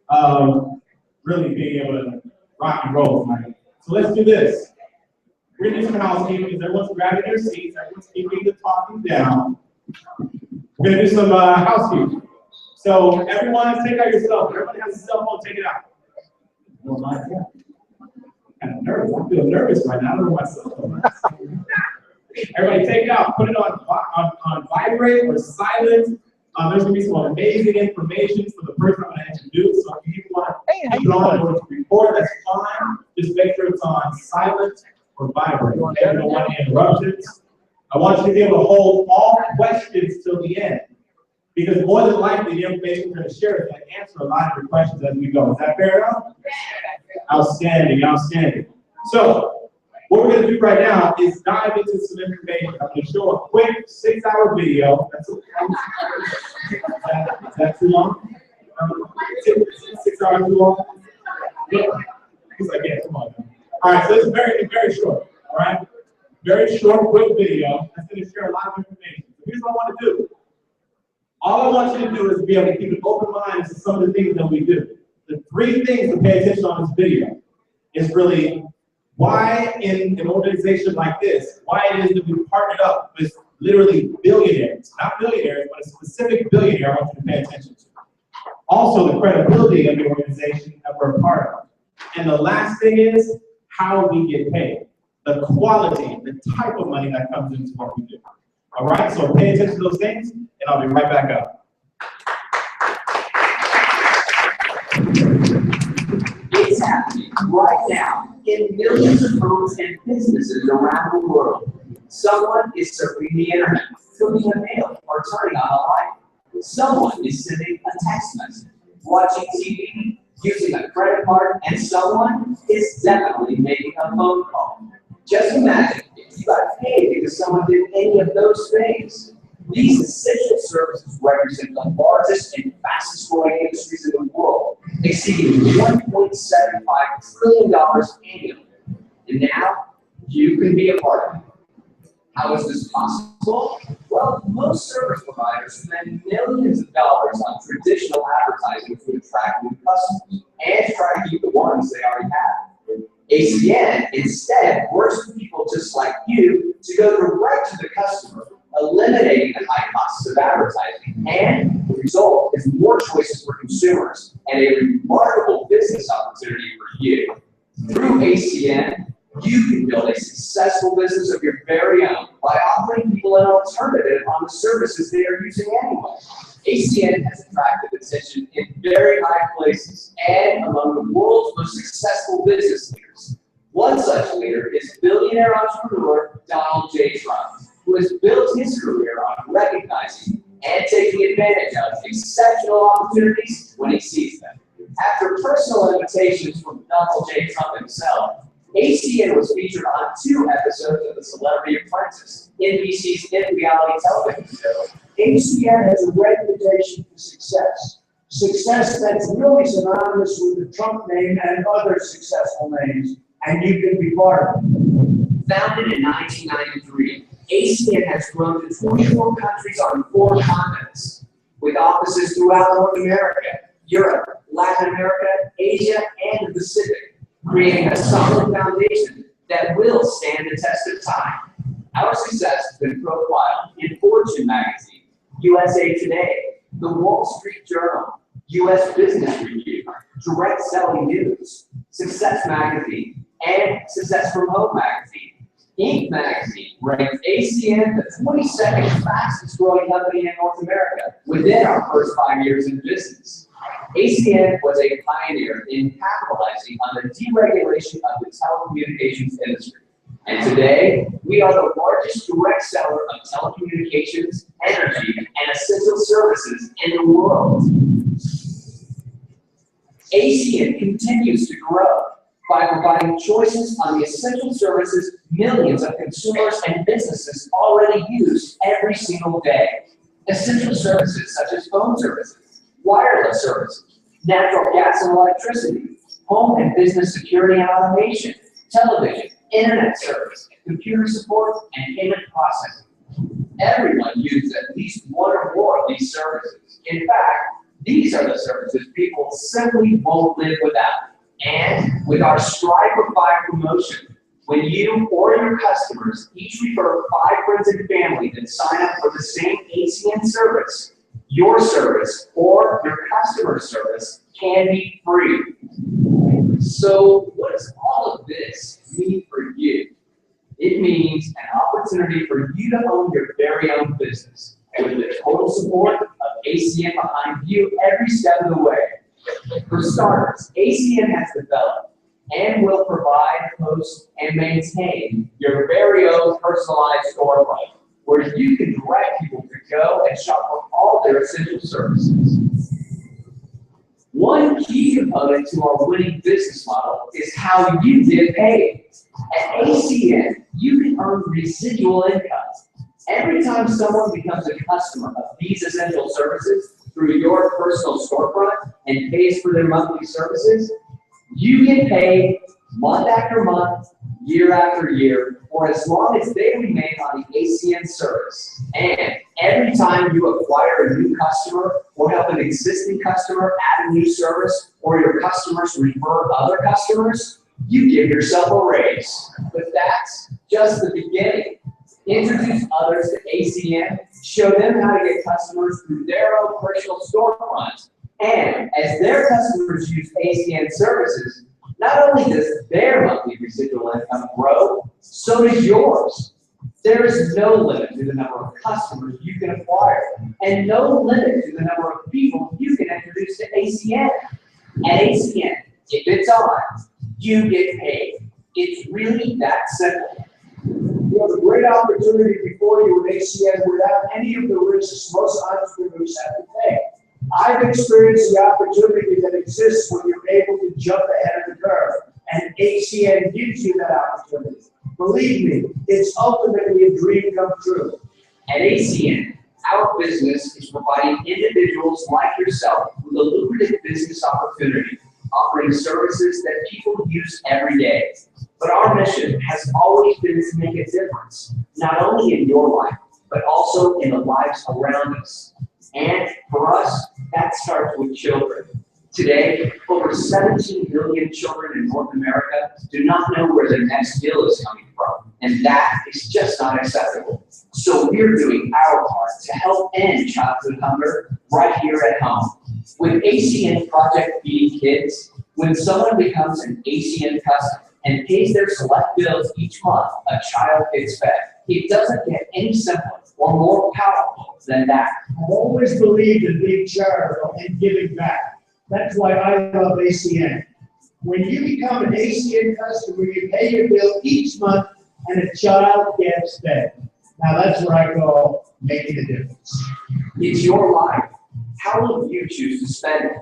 of really being able to rock and roll tonight. So let's do this. We're gonna do some housekeeping. Everyone's grabbing their seats. Everyone's keeping the talking down. We're gonna do some housekeeping. So everyone, take out your cell phone. Everybody has a cell phone. Take it out. Oh my God. I'm kind of nervous. I feel nervous right now. I don't know my cell phone. Everybody, take it out. Put it on vibrate or silent. There's gonna be some amazing information for the person I'm gonna introduce. So if you want to keep it on in order to record, that's fine. Just make sure it's on silent or vibrate. Okay? We don't want any interruptions. I want you to be able to hold all questions till the end, because more than likely the information we're going to share is going to answer a lot of your questions as we go. Is that fair enough? Outstanding, outstanding. So what we're going to do right now is dive into some information. I'm going to show a quick 6-hour video. Is that too long? 6 hours too long? He's like, yeah, come on. All right, so it's very, very short. All right, very short, quick video that's going to share a lot of information. So here's what I want to do. All I want you to do is be able to keep an open mind to some of the things that we do. The 3 things to pay attention on this video is really why in an organization like this, why it is that we partnered up with literally billionaires, not billionaires, but a specific billionaire I want you to pay attention to. Also, the credibility of the organization that we're a part of. And the last thing is how we get paid. The quality, the type of money that comes into what we do. All right, so pay attention to those things, and I'll be right back up. It's happening right now in millions of homes and businesses around the world. Someone is surfing the internet, filling a mail, or turning on a light. Someone is sending a text message, watching TV, using a credit card, and someone is definitely making a phone call. Just imagine if you got paid because someone did any of those things. These essential services represent the largest and fastest growing industries in the world, exceeding $1.75 trillion annually. And now, you can be a part of it. How is this possible? Well, most service providers spend millions of dollars on traditional advertising to attract new customers and try to keep the ones they already have. ACN instead works with people just like you to go direct to the customer, eliminating the high costs of advertising, and the result is more choices for consumers and a remarkable business opportunity for you. Through ACN, you can build a successful business of your very own by offering people an alternative on the services they are using anyway. ACN has attracted attention in very high places and among the world's most successful business leaders. One such leader is billionaire entrepreneur Donald J. Trump, who has built his career on recognizing and taking advantage of exceptional opportunities when he sees them. After personal invitations from Donald J. Trump himself, ACN was featured on 2 episodes of The Celebrity Apprentice, NBC's hit reality television show. ACN has a reputation for success. Success that's really synonymous with the Trump name and other successful names, and you can be part of it. Founded in 1993, ACN has grown to 24 countries on 4 continents, with offices throughout North America, Europe, Latin America, Asia, and the Pacific, creating a solid foundation that will stand the test of time. Our success has been profiled in Fortune magazine, USA Today, The Wall Street Journal, US Business Review, Direct Selling News, Success Magazine, and Success from Home magazine. Inc. magazine ranked ACN the 22nd fastest growing company in North America within our first 5 years in business. ACN was a pioneer in capitalizing on the deregulation of the telecommunications industry. And today, we are the largest direct seller of telecommunications, energy, and essential services in the world. ACN continues to grow by providing choices on the essential services millions of consumers and businesses already use every single day. Essential services such as phone services, wireless services, natural gas and electricity, home and business security and automation, television, internet service, computer support, and payment processing. Everyone uses at least one or more of these services. In fact, These are the services people simply won't live without. And with our Strive for 5 promotion, when you or your customers each refer 5 friends and family that sign up for the same ACN service, your service or your customer service can be free. So what does all of this mean for you? It means an opportunity for you to own your very own business with the total support of ACN behind you every step of the way. For starters, ACN has developed and will provide, host, and maintain your very own personalized storefront where you can direct people to go and shop for all their essential services. One key component to our winning business model is how you get paid. At ACN, you can earn residual income. Every time someone becomes a customer of these essential services through your personal storefront and pays for their monthly services, you get paid month after month, year after year, for as long as they remain on the ACN service. And every time you acquire a new customer or help an existing customer add a new service, or your customers refer other customers, you give yourself a raise. But that's just the beginning. Introduce others to ACN, show them how to get customers through their own personal storefronts. And as their customers use ACN services, not only does their monthly residual income grow, so does yours. There is no limit to the number of customers you can acquire, and no limit to the number of people you can introduce to ACN. At ACN, if it's on, you get paid. It's really that simple. You have a great opportunity before you with ACN without any of the risks most entrepreneurs have to take. I've experienced the opportunity that exists when you're able to jump ahead of the curve, and ACN gives you that opportunity. Believe me, it's ultimately a dream come true. At ACN, our business is providing individuals like yourself with a lucrative business opportunity, offering services that people use every day. But our mission has always been to make a difference, not only in your life, but also in the lives around us. And for us, that starts with children. Today, over 17 million children in North America do not know where their next meal is coming from, and that is just not acceptable. So we're doing our part to help end childhood hunger right here at home. With ACN Project Feeding Kids, when someone becomes an ACN customer and pays their select bills each month, a child gets fed. It doesn't get any simpler or more powerful than that. I've always believed in being charitable and giving back. That's why I love ACN. When you become an ACN customer, you pay your bill each month and a child gets fed. Now that's what I call making a difference. It's your life. How will you choose to spend it?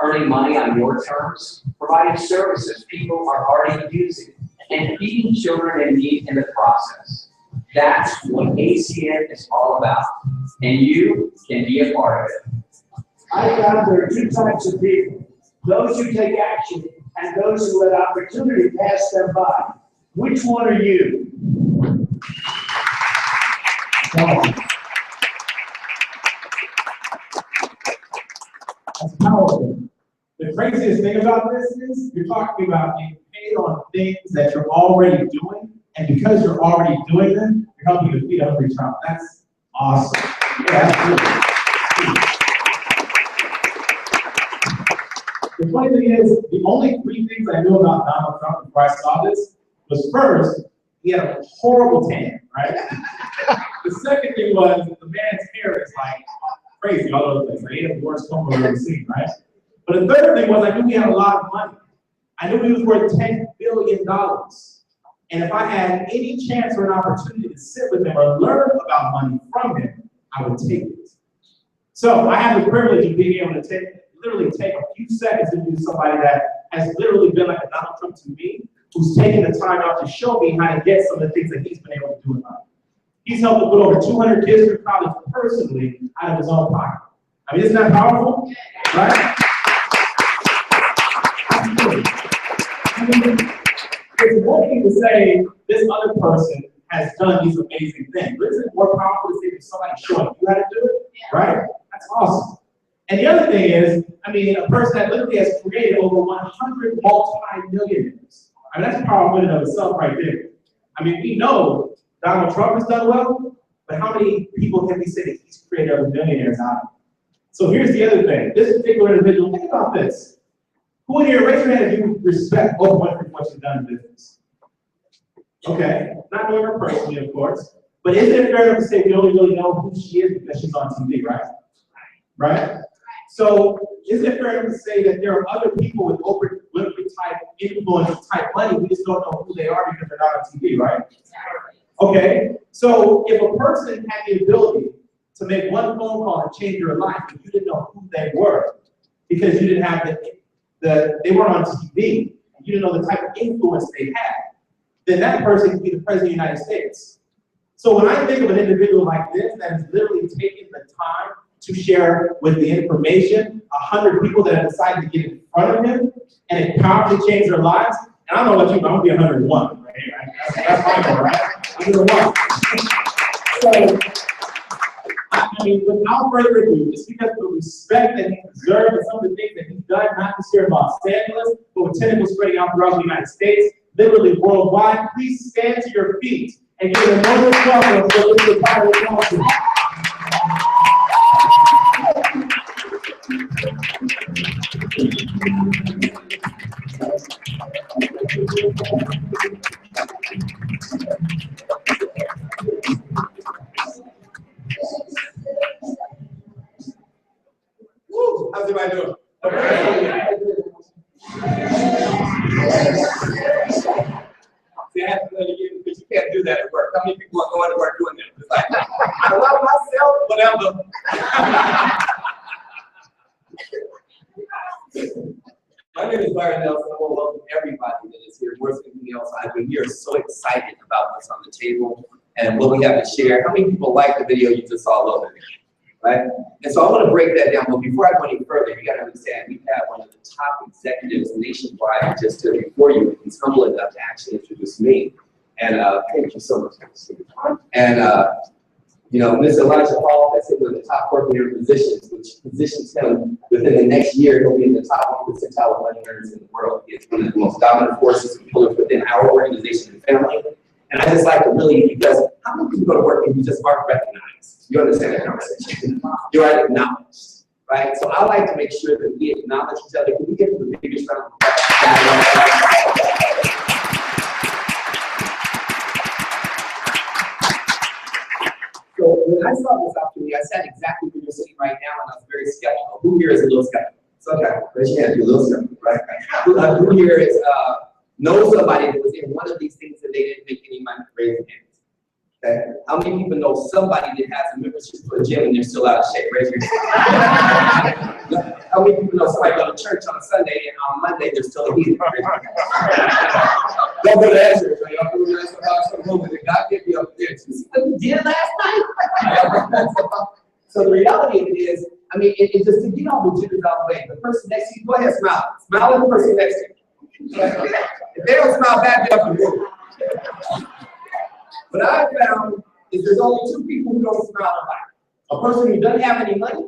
Earning money on your terms, providing services people are already using, and feeding children in need in the process. That's what ACN is all about, and you can be a part of it. I found there are 2 types of people: those who take action and those who let opportunity pass them by. Which one are you? That's powerful. The craziest thing about this is you're talking about being paid on things that you're already doing, and because you're already doing them, you're helping to feed a hungry child. That's awesome. Yeah, absolutely. The funny thing is, the only 3 things I knew about Donald Trump before I saw this was, first, he had a horrible tan, right? The second thing was the man's hair is like crazy all over the place. Like, he had the worst comb I've ever seen, right? But the third thing was I knew he had a lot of money. I knew he was worth $10 billion. And if I had any chance or an opportunity to sit with him or learn about money from him, I would take it. So I have the privilege of being able to literally take a few seconds to do somebody that has literally been like a Donald Trump to me, who's taken the time out to show me how to get some of the things that he's been able to do in life. He's helped to put over 200 kids through college personally out of his own pocket. I mean, isn't that powerful? Right? I mean, it's one thing to say this other person has done these amazing things, but isn't it more powerful to say that somebody's showing you how to do it? Right? That's awesome. And the other thing is, I mean, a person that literally has created over 100 multi-millionaires. I mean, that's powerful in and of itself right there. I mean, we know Donald Trump has done well, but how many people can we say that he's created other millionaires out of? So here's the other thing. This particular individual, think about this. Who in here, raise your hand if you respect Oprah for what she's done in business? Okay, not knowing her personally, of course, but isn't it fair enough to say we only really know who she is because she's on TV, right? Right? So isn't it fair enough to say that there are other people with Oprah Winfrey type influence, type money, we just don't know who they are because they're not on TV, right? Okay, so if a person had the ability to make one phone call and change your life, and you didn't know who they were because you didn't have they weren't on TV, and you didn't know the type of influence they had, then that person could be the president of the United States. So when I think of an individual like this that has literally taken the time to share with the information 100 people that have decided to get in front of him, and it powerfully changed their lives, and I don't know about you, but I'm gonna be 101 right here. That's my goal, right? 101. So, I mean, without further ado, just because of the respect that he deserves and some of the things that he's done, not just here in Los Angeles, but with tentacles spreading out throughout the United States, literally worldwide, please stand to your feet and give a wonderful welcome to the Power Council. Woo, how's everybody doing? See, I have to let you in because you can't do that at work. How many people are going to work doing that? It's like, I love myself, whatever. My name is Byron Nelson. I want to welcome everybody that is here. More than anything else, I've been here so excited about what's on the table and what we have to share. How many people like the video you just saw over there? Right? And so I want to break that down. But before I go any further, you got to understand we have one of the top executives nationwide just stood before you. He's humble enough to actually introduce me. And thank you so much. And you know, Mr. Elijah Hall has hit one of the top corporate positions, which positions him within the next year, he'll be in the top 1% of money earners in the world. He's one of the most dominant forces and pillars within our organization and family. And I just like to really, because how many people go to work and you just aren't recognized? You understand that conversation? You are acknowledged, right? So I like to make sure that we acknowledge each other. Can we get the biggest round of applause? So when I saw this opportunity, I sat exactly where you're sitting right now, and I was very skeptical. Who here is a little skeptical? It's okay. Raise your hand. You're a little skeptical, right? Who here is knows somebody that was in one of these things that they didn't make any money? Raise your hands. Okay. How many people know somebody that has a membership for a gym and they're still out of shape? Raise your hand. How many people know somebody go to church on Sunday and on Monday they're still a heathen? Don't go to that church. Y'all go to that moment that God gave you up there. You see what you did last night? So the reality of it is, I mean, it's just to get all the jitters out of the way. The person next to you, go ahead, smile. Smile at the person next to you. If they don't smile back, they're up and move. What I found is there's only two people who don't smile in life. A person who doesn't have any money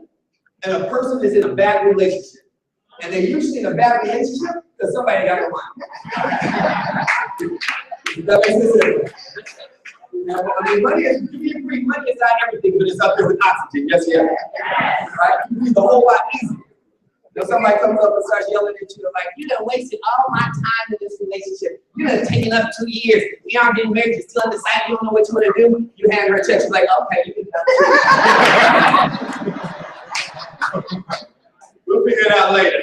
and a person that's in a bad relationship. And they're usually in a bad relationship because somebody got a money. That makes sense. I mean, money is, you can breathe, money is not everything, but it's up there with oxygen. Yes, yeah. Right? You breathe a whole lot easier. You know, somebody comes up and starts yelling at you, like, you done wasted all my time in this relationship. You done taken up 2 years. We aren't getting married, you're still undecided, you don't know what you want to do. You hand her a check, she's like, okay, you can we'll figure it out later.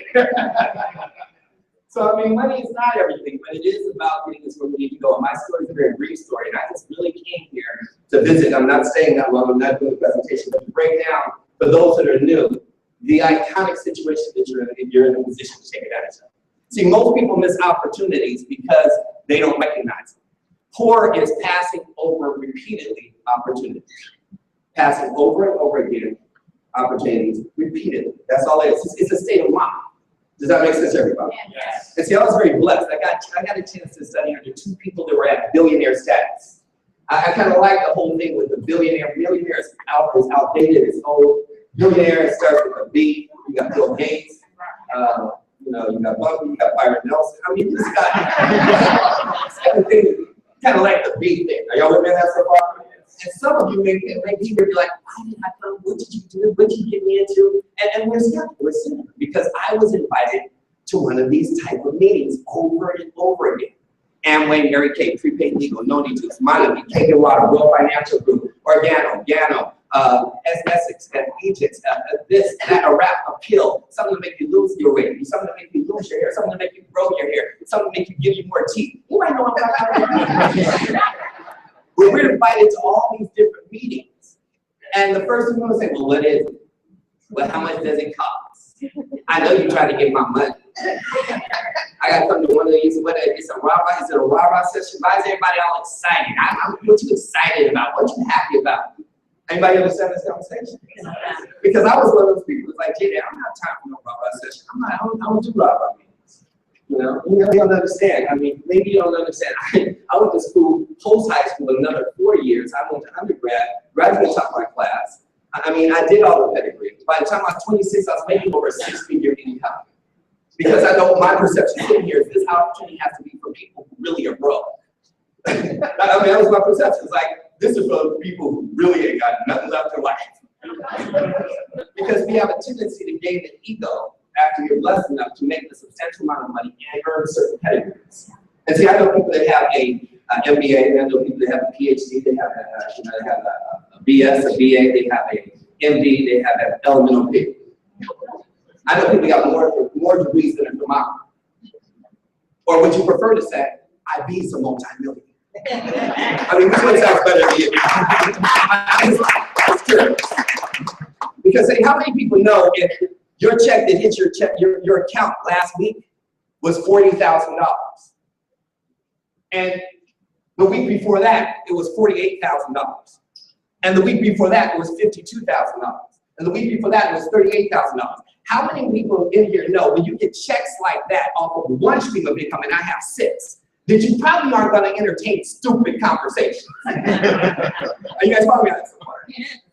So, I mean, money is not everything, but it is about getting us where we need to go. And my story is a very brief story, and I just really came here to visit. I'm not staying that long, I'm not doing the presentation, but to break down, for those that are new, the iconic situation that you're in if you're in a position to take advantage of. See, most people miss opportunities because they don't recognize them. Poor is passing over repeatedly opportunities. Passing over and over again opportunities repeatedly. That's all it is. It's a state of mind. Does that make sense to everybody? Yes. And see, I was very blessed. I got a chance to study under two people that were at billionaire status. I kind of like the whole thing with the billionaire. Millionaire is outdated, it's old. Billionaire starts with a B. you got Bill Gates, you know, you got Bumpy, you got Byron Nelson. I mean, this guy, everything kind of like the big thing. Are y'all with me on that so far? And some of you may be like, why did I come? What did you do? What did you get me into? And we're skeptical, we're cynical, because I was invited to one of these type of meetings over and over again. Amway, Mary Kay, Prepaid Legal, No Need to, Money, Kagan Water, World Financial Group, Organo, Gano, Essex, Egypt, this, that, a wrap, a pill, something to make you lose your weight, something to make you lose your hair, something to make you grow your hair, something to make you give you more teeth. You might know what I'm talking about. We're invited to all these different meetings. And the first thing we're going to say, well, what is it? Well, how much does it cost? I know you're trying to get my money. I got to come to one of these, it's a rah-rah session. Why is everybody all excited? What you excited about? What you happy about? Anybody understand this conversation? Because I was one of those people who's like, Jay, I don't have time for no rah-rah session. I don't do rah-rah meetings. You know, you don't understand. I mean, maybe you don't understand. I went to school, post-high school, another 4 years. I went to undergrad, graduated top of my class. I mean, I did all the pedigree. By the time I was 26, I was making over a six-figure income. Because I know my perception sitting here is this opportunity has to be for people who really are broke. I mean, that was my perception. It's like, this is for people who really ain't got nothing left in life. Because we have a tendency to gain an ego after you're blessed enough to make a substantial amount of money and earn certain pedigrees. And see, I know people that have a MBA, I know people that have a PhD, they have a BS, a BA, they have a MD, they have an LMNOP. I know people got more degrees than a thermometer. Or would you prefer to say, I be some multi-millionaire? I mean, which one sounds better to you? I'm curious. Because how many people know if your check that hit your account last week was $40,000? And the week before that, it was $48,000. And the week before that, it was $52,000. And the week before that, it was $38,000. How many people in here know when you get checks like that off of one stream of income, and I have 6, that you probably aren't going to entertain stupid conversations? Are you guys following me on that so far?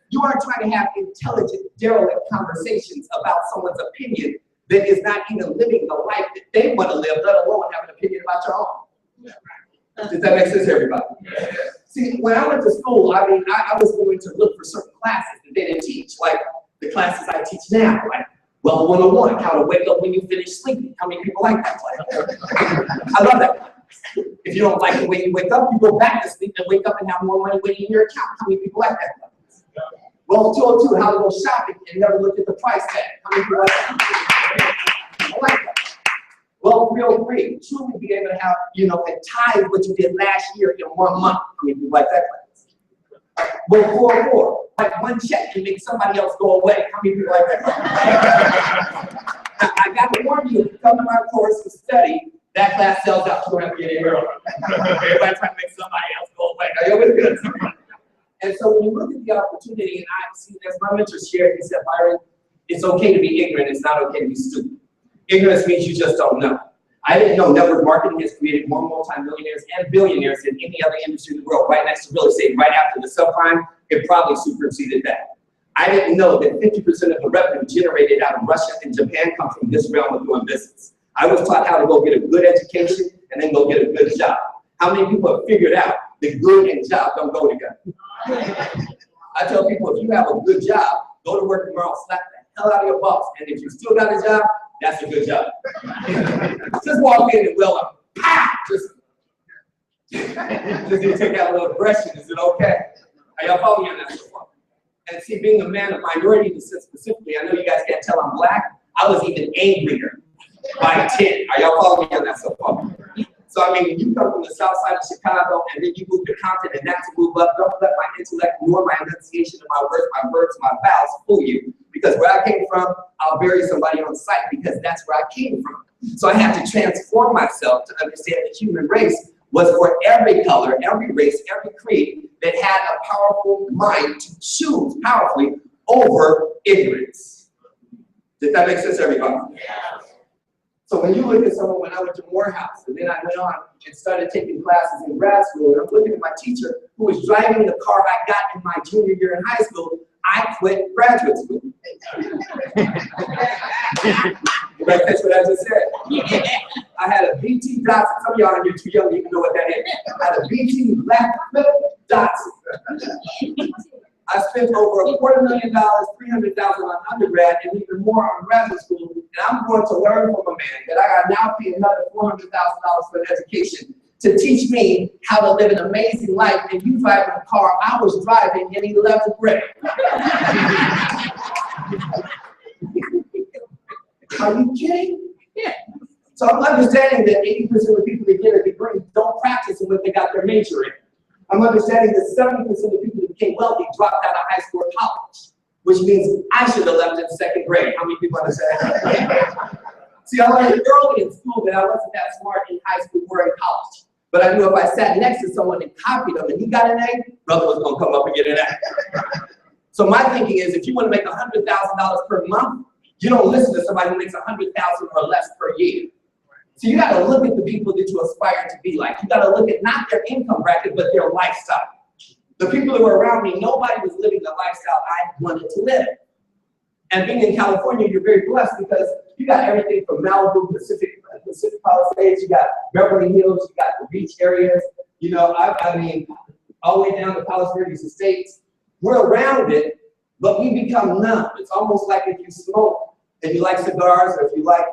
You aren't trying to have intelligent, derelict conversations about someone's opinion that is not even living the life that they want to live, let alone have an opinion about your own. Does that make sense to everybody? See, when I went to school, I mean, I was going to look for certain classes that they didn't teach, like the classes I teach now, like Well 101, how to wake up when you finish sleeping. How many people like that class? I love that class. If you don't like the way you wake up, you go back to sleep and wake up and have more money waiting in your account. How many people like that class? Well 202, how to go shopping and never look at the price tag. How many people like that? I like that. Well 303, truly be able to have, and tithe what you did last year in 1 month. How many people like that class? Well 404, like one check can make somebody else go away. How many people like that class? I got to warn you, if you come to my course to study, that class sells out. You don't have to get anywhere else. Everybody's trying to make somebody else go away. Are you always good? And so when you look at the opportunity, and I've seen as my mentor shared, he said, Byron, it's okay to be ignorant, it's not okay to be stupid. Ignorance means you just don't know. I didn't know network marketing has created more multimillionaires and billionaires than any other industry in the world. Right next to real estate, right after the subprime, it probably superseded that. I didn't know that 50% of the revenue generated out of Russia and Japan comes from this realm of doing business. I was taught how to go get a good education and then go get a good job. How many people have figured out that good and job don't go together? I tell people, if you have a good job, go to work tomorrow, slap the hell out of your boss. And if you still got a job, that's a good job. Just walk in and well up, pow! Just you take out a little aggression. Is it okay? Are y'all following me on that so far? And see, being a man of minority descent specifically, I know you guys can't tell I'm black. I was even angrier by 10. Are y'all following me on that so far? So I mean, when you come from the south side of Chicago and then you move to Compton and that's to move up, don't let my intellect nor my enunciation of my words, my vowels fool you. Because where I came from, I'll bury somebody on sight because that's where I came from. So I had to transform myself to understand the human race was for every color, every race, every creed that had a powerful mind to choose powerfully over ignorance. Did that make sense to everybody? Yeah. So when you look at someone, when I went to Morehouse, and then I went on and started taking classes in grad school, and I'm looking at my teacher who was driving the car I got in my junior year in high school, I quit graduate school. You better catch what I just said. I had a BT Datsun. Some of y'all are too young to even know what that is. I had a BT black Datsun. I spent over $250,000, $300,000 on undergrad, and even more on graduate school. And I'm going to learn from a man that I got now pay another $400,000 for an education to teach me how to live an amazing life. And you driving a car I was driving in 11th grade. Are you kidding? Yeah. So I'm understanding that 80% of the people that get a degree don't practice in what they got their major in. I'm understanding that 70% of the people that became wealthy dropped out of high school or college, which means I should have left in 2nd grade. How many people understand that? See, I learned early in school that I wasn't that smart in high school or in college. But I knew if I sat next to someone and copied them and he got an A, brother was gonna come up and get an A. So my thinking is if you wanna make $100,000 per month, you don't listen to somebody who makes $100,000 or less per year. So you gotta look at the people that you aspire to be like. You gotta look at not their income bracket, but their lifestyle. The people that were around me, nobody was living the lifestyle I wanted to live. And being in California, you're very blessed because you got everything from Malibu, Pacific Palisades, you got Beverly Hills, you got the beach areas, you know, I mean, all the way down to Palos Verdes Estates. We're around it, but we become numb. It's almost like if you smoke, if you like cigars, or if you like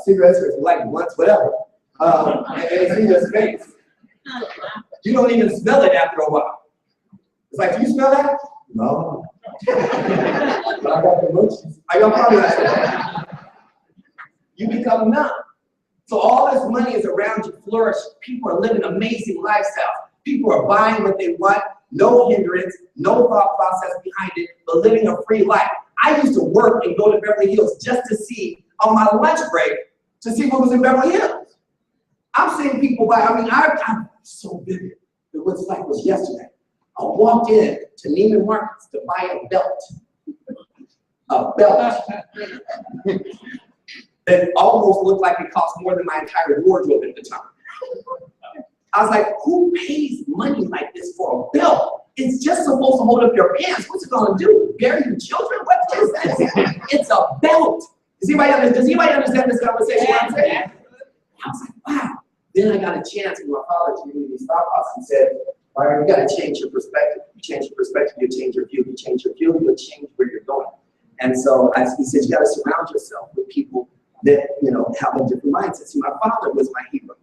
cigarettes, or if you like blunts, whatever, and it's in your face. You don't even smell it after a while. It's like, do you smell that? No. But I got the roaches. Are y'all probably like, you become numb. So all this money is around you, flourish. People are living amazing lifestyles. People are buying what they want, no hindrance, no thought process behind it, but living a free life. I used to work and go to Beverly Hills just to see, on my lunch break, to see what was in Beverly Hills. I'm seeing people buy, I mean, I'm so vivid. It was like it was yesterday. I walked in to Neiman Marcus to buy a belt. A belt. That almost looked like it cost more than my entire wardrobe at the time. I was like, who pays money like this for a belt? It's just supposed to hold up your pants. What's it gonna do? Bury your children? What is this? It's a belt. Does anybody understand this conversation? What I'm saying? I was like, wow. Then I got a chance with my father to give me these thought process and said, all right, you gotta change your perspective. You change your perspective, you change your view. You change your view, you'll change where you're going. And so he said, you gotta surround yourself with people that, you know, have a different mindset. See, my father was my hero.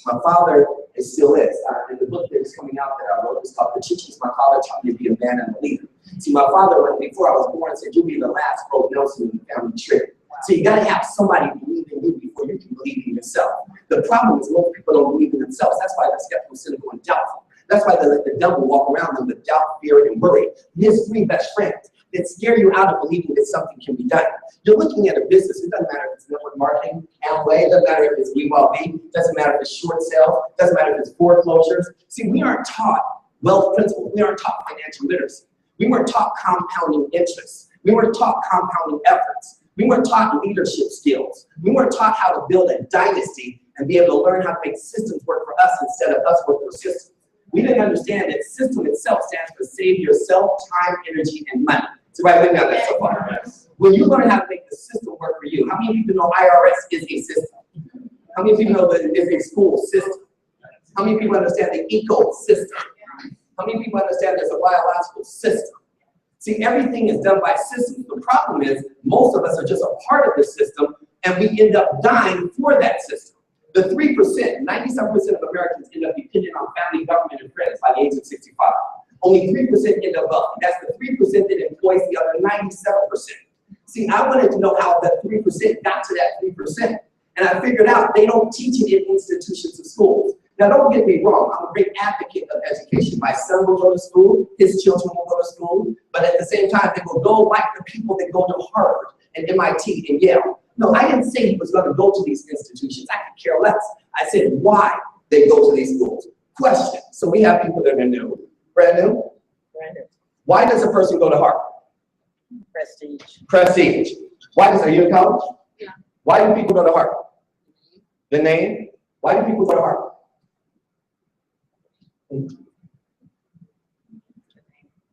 My father still is. In the book that is coming out that I wrote, it's called The Teachings. My father taught me to be a man and a leader. See, my father, before I was born, said, you'll be the last Roe Nelson in the family tree. So you gotta have somebody believe in you before you can believe in yourself. The problem is most people don't believe in themselves. That's why they're skeptical, cynical, and doubtful. That's why they let the devil walk around them with doubt, fear, and worry. His 3 best friends that scare you out of believing that something can be done. You're looking at a business, it doesn't matter if it's network marketing, Amway, it doesn't matter if it's WeWellBe, it doesn't matter if it's short sale, it doesn't matter if it's foreclosures. See, we aren't taught wealth principles, we aren't taught financial literacy. We weren't taught compounding interests. We weren't taught compounding efforts. We weren't taught leadership skills. We weren't taught how to build a dynasty and be able to learn how to make systems work for us instead of us work for systems. We didn't understand that system itself stands for save yourself, time, energy, and money. So right, we've got that so far. When you learn how to make the system work for you, how many people know IRS is a system? How many people know that it is a school system? How many people understand the ecosystem? How many people understand there's a biological system? See, everything is done by systems. The problem is most of us are just a part of the system and we end up dying for that system. The 3%, 97% of Americans end up dependent on family, government, and friends by the age of 65. Only 3% end up wealthy. That's the 3% that employs the other 97%. See, I wanted to know how that 3% got to that 3%. And I figured out they don't teach it in institutions of schools. Now, don't get me wrong, I'm a great advocate of education. My son will go to school, his children will go to school, but at the same time, they will go like the people that go to Harvard and MIT and Yale. No, I didn't say he was going to go to these institutions. I could care less. I said why they go to these schools. Question. So we have people that are new. Brand new? Brand new. Why does a person go to Harvard? Prestige. Prestige. Are you in college? Yeah. Why do people go to Harvard? The name? Why do people go to Harvard?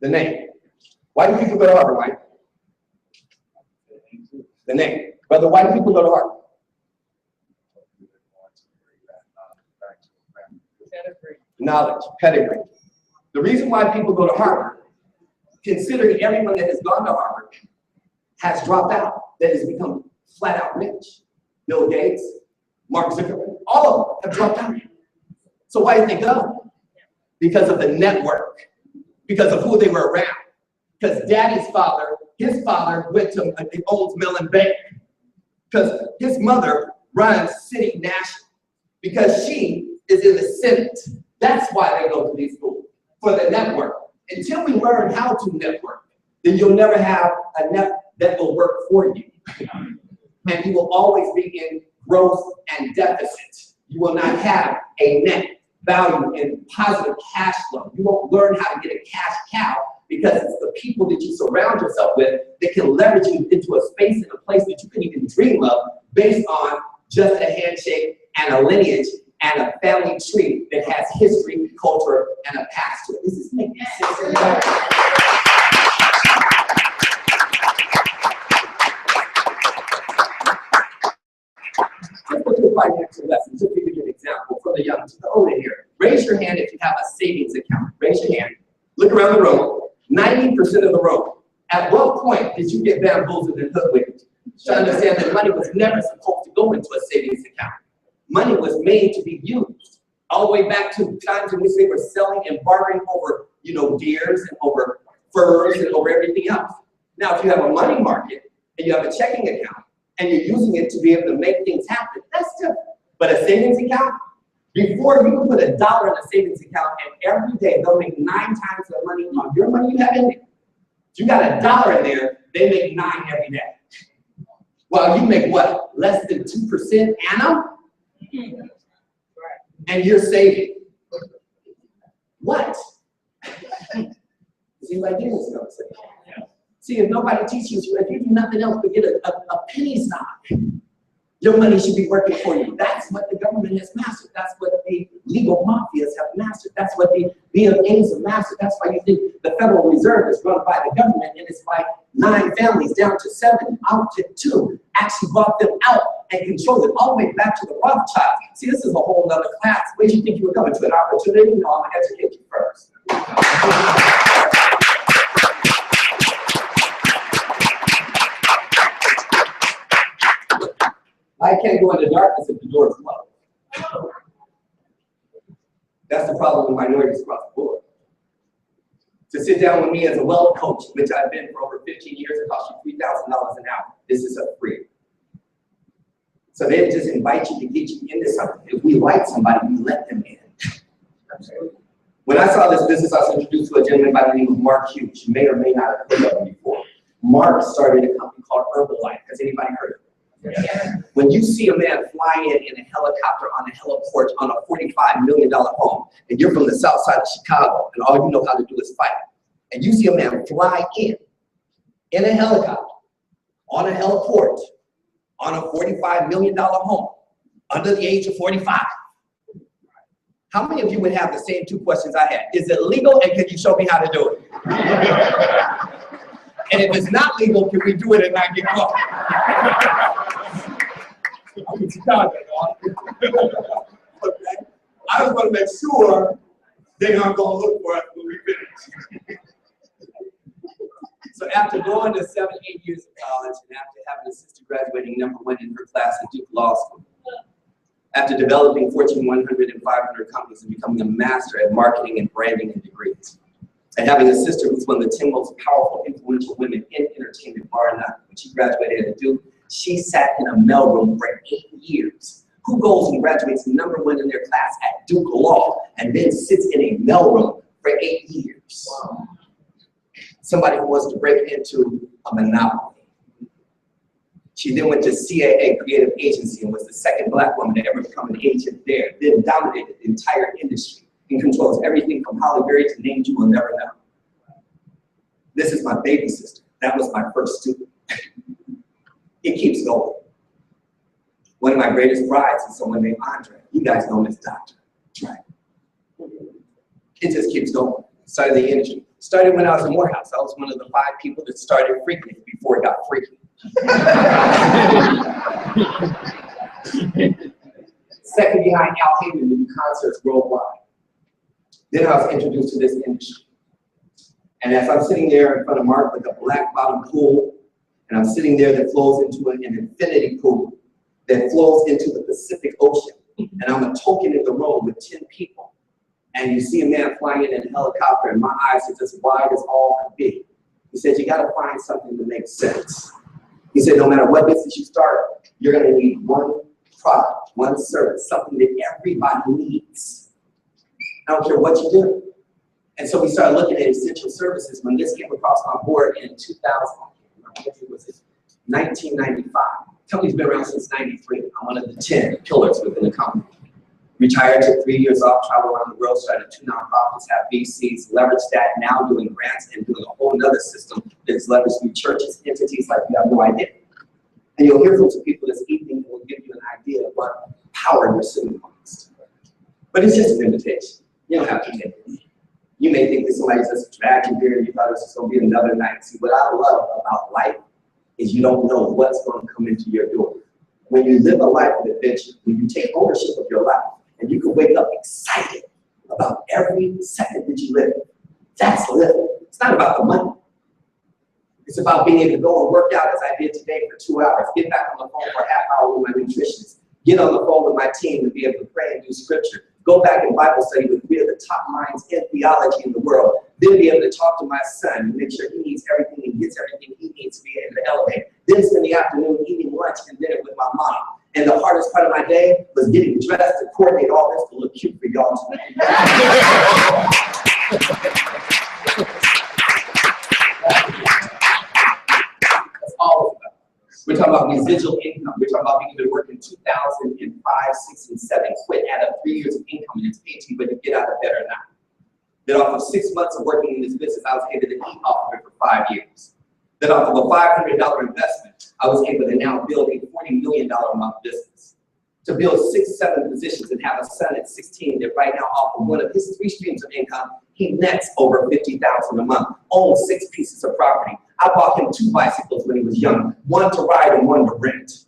The name. Why do people go to Harvard, Mike? The name. Brother, why do people go to Harvard? Pedigree. Knowledge, pedigree. The reason why people go to Harvard, considering everyone that has gone to Harvard has dropped out, that has become flat out rich. Bill Gates, Mark Zuckerberg, all of them have dropped out. So why did they go? Because of the network, because of who they were around. Because daddy's father, his father went to the old Mellon Bank. Because his mother runs City National. Because she is in the Senate. That's why they go to these schools, for the network. Until we learn how to network, then you'll never have a net that will work for you. And you will always be in growth and deficit. You will not have a net value in positive cash flow. You won't learn how to get a cash cow because it's the people that you surround yourself with that can leverage you into a space and a place that you couldn't even dream of based on just a handshake and a lineage and a family tree that has history, culture, and a past to it. This is making sense. Let's go to a financial lesson, just to give you an example from the young to the older here. Raise your hand if you have a savings account. Raise your hand. Look around the room. 90% of the room. At what point did you get bamboozled and hoodwinked to understand that money was never supposed to go into a savings account? Money was made to be used. All the way back to times in which they were selling and bartering over, deers and over furs and over everything else. Now, if you have a money market and you have a checking account and you're using it to be able to make things happen, that's different. But a savings account, before you can put $1 in a savings account and every day they'll make 9 times the money on your money you have in there. If you got $1 in there, they make 9 every day. Well, you make what? Less than 2% annum? And you're saving. What? See, like this is what I'm saying. See, if nobody teaches you, if you do nothing else but get a penny stock, your money should be working for you. That's what the government has mastered. That's what the legal mafias have mastered. That's what the BMAs have mastered. That's why you think the Federal Reserve is run by the government and it's by 9 families down to 7, out to 2, actually bought them out and controlled it all the way back to the Rothschilds. See, this is a whole nother class. Where do you think you were coming to? An opportunity? No, I'm gonna educate you first. I can't go into darkness if the door is closed. That's the problem with minorities across the board. To sit down with me as a wealth coach, which I've been for over 15 years, it costs you $3,000 an hour. This is a free. So they just invite you to get you into something. If we like somebody, we let them in. When I saw this business, I was introduced to a gentleman by the name of Mark Hughes. You may or may not have heard of him before. Mark started a company called Herbalife. Has anybody heard of it? Yeah. When you see a man fly in a helicopter on a heliport on a $45 million home, and you're from the south side of Chicago, and all you know how to do is fight, and you see a man fly in a helicopter, on a heliport, on a $45 million home, under the age of 45, how many of you would have the same 2 questions I had? Is it legal, and can you show me how to do it? And if it's not legal, can we do it and not get caught? I'm in Chicago, okay? I just want to make sure they aren't going to look for us when we finish. So after going to 7, 8 years of college, and after having a sister graduating #1 in her class at Duke Law School, after developing Fortune 100 and 500 companies and becoming a master at marketing and branding and degrees, and having a sister who's one of the 10 most powerful, influential women in entertainment, bar none, when she graduated at Duke, she sat in a mailroom for 8 years. Who goes and graduates #1 in their class at Duke Law and then sits in a mailroom for 8 years? Wow. Somebody who wants to break into a monopoly. She then went to CAA Creative Agency and was the 2nd Black woman to ever become an agent there, then dominated the entire industry and controls everything from Holly Berry to names you will never know. This is my baby sister. That was my first student. It keeps going. One of my greatest brides is someone named Andre. You guys know him as Dr. Right? It just keeps going. Started the industry. Started when I was in Morehouse. I was one of the 5 people that started Freaky before it got freaky. Second behind Al Haymon to do concerts worldwide. Then I was introduced to this industry. And as I'm sitting there in front of Mark with a black bottom pool, and I'm sitting there that flows into an infinity pool that flows into the Pacific Ocean, and I'm a token in the room with 10 people, and you see a man flying in a helicopter, and my eyes are just wide as all could be. He said, you gotta find something that makes sense. He said, no matter what business you start, you're gonna need one product, one service, something that everybody needs. I don't care what you do. And so we started looking at essential services when this came across my board in 2000, I guess it was 1995. The company's been around since 93. I'm one of the 10 pillars within the company. Retired, took 3 years off, traveled around the world, started 2 nonprofits, have VCs, leveraged that, now doing grants and doing a whole nother system that's leveraged through churches, entities like you have no idea. And you'll hear from some people this evening who will give you an idea of what power you're sitting amongst. But it's just an invitation. You don't have to take it. You may think that somebody just dragged you here and you thought it was just going to be another night. See, what I love about life is you don't know what's going to come into your door. When you live a life of adventure, when you take ownership of your life, and you can wake up excited about every second that you live, that's living. It's not about the money. It's about being able to go and work out as I did today for 2 hours, get back on the phone for a half hour with my nutritionist, get on the phone with my team and be able to pray and do scripture, go back in Bible study with 3 of the top minds in theology in the world, then be able to talk to my son and make sure he needs everything and gets everything he needs to be able to elevate, then spend the afternoon eating lunch and dinner with my mom. And the hardest part of my day was getting dressed to coordinate all this to look cute for y'all tonight. That's all it's about. We're talking about residual income. We're talking about being able to work in 2005, 6, and 7, quit, add up 3 years of income, and it's paid to you, but you get out of bed or not. Then off of 6 months of working in this business, I was able to eat off of it for 5 years. Then off of a $500 investment, I was able to now build a $40 million a month business. To build 6, 7 positions and have a son at 16 that right now off of one of his 3 streams of income, he nets over $50,000 a month, owns 6 pieces of property. I bought him 2 bicycles when he was young, 1 to ride and 1 to rent.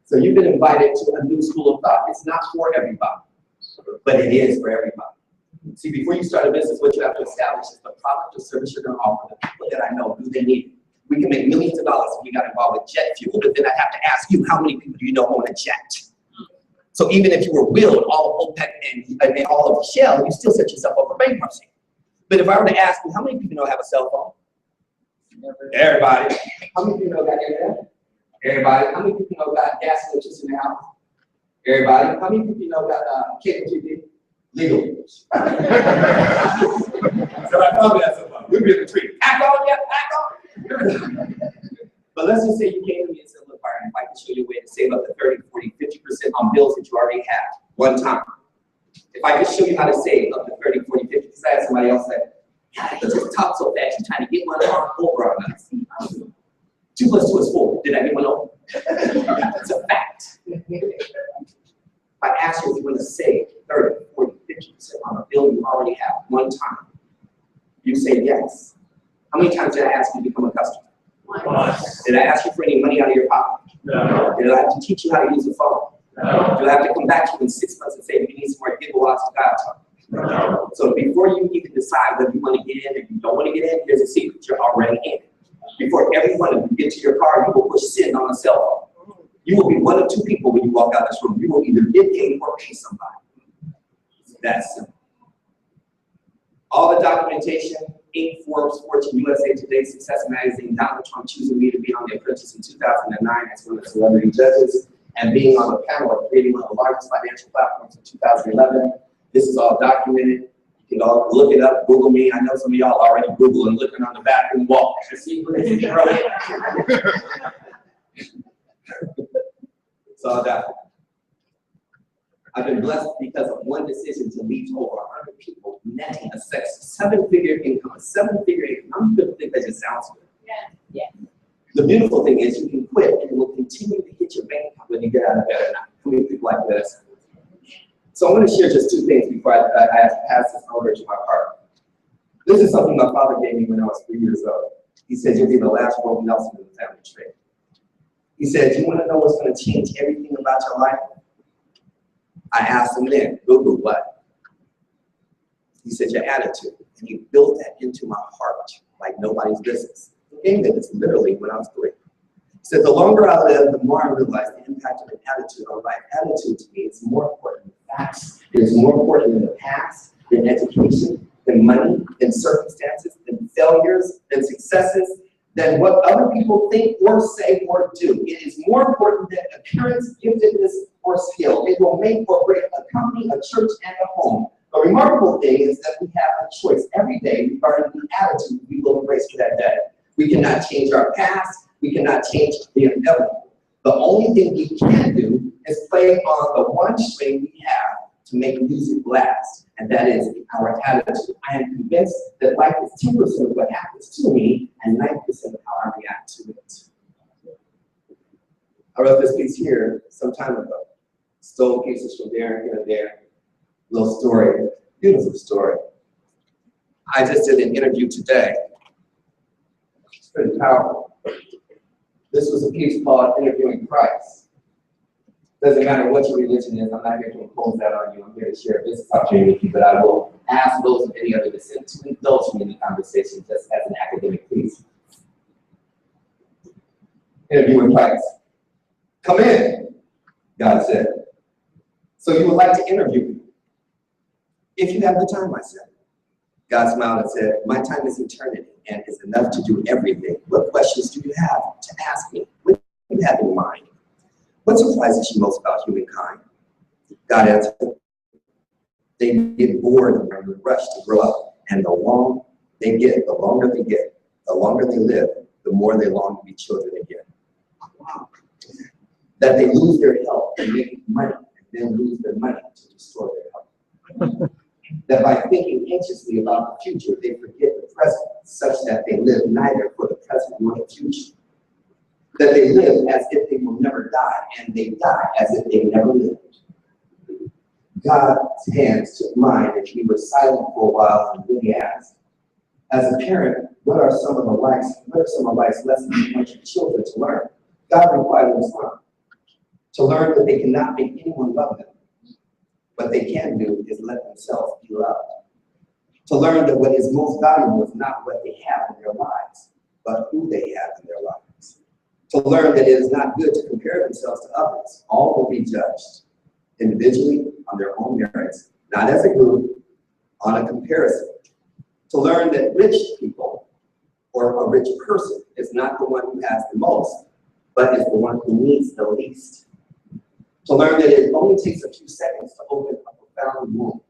So you've been invited to a new school of thought. It's not for everybody, but it is for everybody. See, before you start a business, what you have to establish is the product or service you're going to offer the people that I know, do they need it? We can make millions of dollars if we got involved with jet fuel, but then I have to ask you, how many people do you know own a jet? So even if you were willed all of OPEC and all of Shell, you still set yourself up for bankruptcy. But if I were to ask you, how many people know have a cell phone? Everybody. How many people know got internet? Everybody. How many people know got gas and electricity in the house? Everybody. How many people know got cable TV? Legal. So I told you that somebody. We'd be in the tree. Act on, yeah, act on. But let's just say you came to me and said, look, Byron, if I can show you a way to save up to 30, 40, 50% on bills that you already have one time. If I could show you how to save up to 30, 40, 50%, because I had somebody else say, God, you just talk so fast, you're trying to get one arm over on us. 2 plus 2 is 4. Did I get one over? It's a fact. If I ask you if you want to save 30, 40, 50% on a bill you already have one time, you say yes. How many times did I ask you to become a customer? Once. Did I ask you for any money out of your pocket? No. Did I have to teach you how to use the phone? No. Do I have to come back to you in 6 months and say, you need some more gigawatts of data? No. So before you even decide whether you want to get in or you don't want to get in, there's a secret. You're already in. Before every one of you get to your car, you will push send on a cell phone. You will be one of 2 people when you walk out this room. You will either get paid or pay somebody. That's simple. All the documentation, Inc., Forbes, Fortune, USA Today, Success Magazine, Donald Trump choosing me to be on The Apprentice in 2009 as one of the celebrity judges, and being on the panel of creating one of the largest financial platforms in 2011. This is all documented. You can all look it up, Google me. I know some of y'all already Google and looking on the bathroom wall to see what it's It's all documented. I've been blessed because of one decision to lead to over 100 people netting a 7-figure income, a 7-figure income. How many people think that just sounds good? Yeah. The beautiful thing is you can quit and it will continue to hit your bank account when you get out of bed or not. people like this. So I want to share just two things before I pass this over to my partner. This is something my father gave me when I was 3 years old. He said, you'll be the last Rolling Nelson in the family tree. He said, do you want to know what's going to change everything about your life? I asked him then, Google what? He said, your attitude. And he built that into my heart like nobody's business. He gave me this literally when I was 3. He said, the longer I live, the more I realize the impact of an attitude on life. Attitude to me is more important than facts. It is more important than the past, than education, than money, than circumstances, than failures, than successes, than what other people think or say or do. It is more important than appearance, giftedness, or skill. It will make or break a company, a church, and a home. The remarkable thing is that we have a choice every day regarding the attitude we will embrace for that day. We cannot change our past. We cannot change the inevitable. The only thing we can do is play on the one string we have to make music last, and that is our attitude. I am convinced that life is 10% of what happens to me and 90% of how I react to it. I wrote this piece here some time ago. Stole pieces from there, here and there. Little story, beautiful story. I just did an interview today. It's pretty powerful. This was a piece called Interviewing Christ. Doesn't matter what your religion is, I'm not here to impose that on you. I'm here to share this opportunity with you, but I will ask those of any other descent to indulge me in the conversation just as an academic piece. Interviewing Christ. Come in, God said. So you would like to interview me? If you have the time, I said. God smiled and said, my time is eternity and is enough to do everything. What questions do you have to ask me? What do you have in mind? What surprises you most about humankind? God answered, they get bored and are rushed to grow up. And the longer they get, the longer they get, the longer they live, the more they long to be children again. That they lose their health and make money, and then lose their money to restore their health. That by thinking anxiously about the future, they forget the present, such that they live neither for the present nor the future. That they live as if they will never die, and they die as if they never lived. God's hands took mine, and we were silent for a while, and then he asked, as a parent, what are some of life's lessons you want your children to learn? God replied in response, to learn that they cannot make anyone love them. What they can do is let themselves be loved. To learn that what is most valuable is not what they have in their lives, but who they have in their lives. To learn that it is not good to compare themselves to others. All will be judged individually on their own merits, not as a group, on a comparison. To learn that rich people or a rich person is not the one who has the most, but is the one who needs the least. To learn that it only takes a few seconds to open a profound wound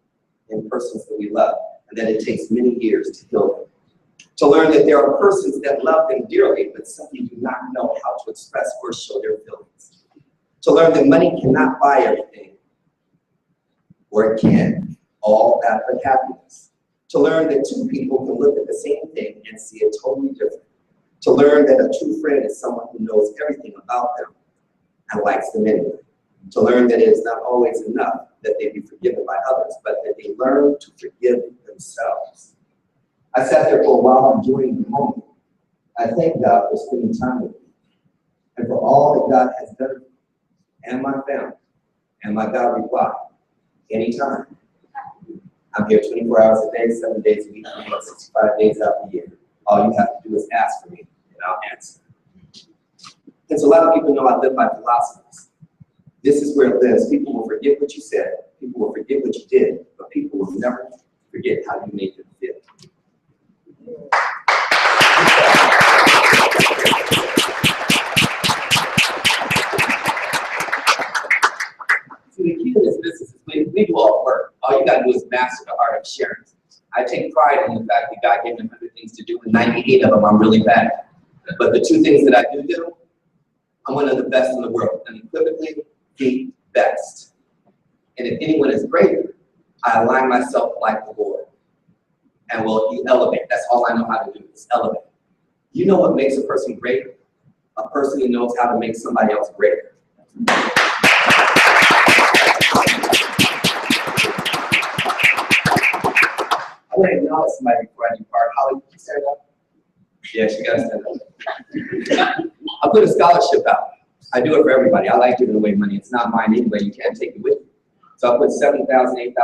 in persons that we love, and that it takes many years to heal them. To learn that there are persons that love them dearly, but simply do not know how to express or show their feelings. To learn that money cannot buy everything, or it can, all that but happiness. To learn that two people can look at the same thing and see it totally different. To learn that a true friend is someone who knows everything about them and likes them anyway. To learn that it is not always enough that they be forgiven by others, but that they learn to forgive themselves. I sat there for a while enjoying the moment. I thank God for spending time with me and for all that God has done for me and my family. And my God replied, anytime. I'm here 24 hours a day, 7 days a week, 365 days out of the year. All you have to do is ask for me, and I'll answer. And so a lot of people know I live by philosophies. This is where it lives. People will forget what you said, people will forget what you did, but people will never forget how you made them feel. See, the key to this business is we do all the work. All you gotta do is master the art of sharing. I take pride in the fact that God gave me 100 things to do, and 98 of them I'm really bad at. But the 2 things that I do, I'm one of the best in the world, unequivocally the best. And if anyone is greater, I align myself like the Lord. And you elevate. That's all I know how to do is elevate. You know what makes a person great? A person who knows how to make somebody else greater. acknowledge somebody before I depart. Holly, can you stand up? Yeah, she got to stand up. I put a scholarship out. I do it for everybody. I like giving away money. It's not mine anyway. You can't take it with you. So I put $7,000, $8,000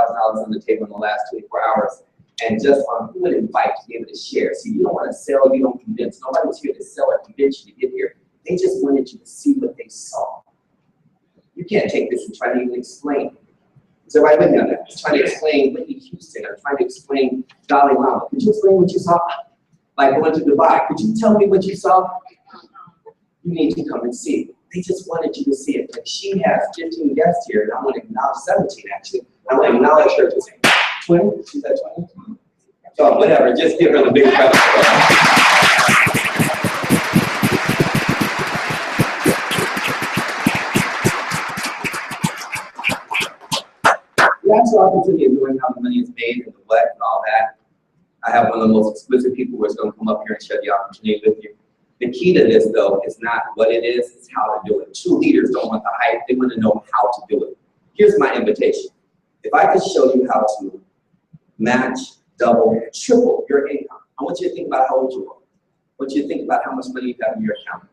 on the table in the last 24 hours. And just on who would invite to be able to share. See, you don't want to sell, you don't convince. Nobody was here to sell or convince you to get here. They just wanted you to see what they saw. You can't take this and try to even explain. Is everybody with me on that? Just trying to explain Whitney Houston or trying to explain Dalai Lama. Could you explain what you saw? Like going to Dubai. Could you tell me what you saw? You need to come and see it. They just wanted you to see it. Like she has 15 guests here, and I want to acknowledge 17 actually. I want to acknowledge her to say 20? She's at 20? So whatever, just give her the big round of applause. That's the opportunity of knowing how the money is made and the what and all that. I have one of the most exquisite people who's going to come up here and share the opportunity with you. The key to this, though, is not what it is, it's how to do it. True leaders don't want the hype, they want to know how to do it. Here's my invitation. If I could show you how to match, double, triple your income, I want you to think about how old you are. I want you to think about how much money you have in your account.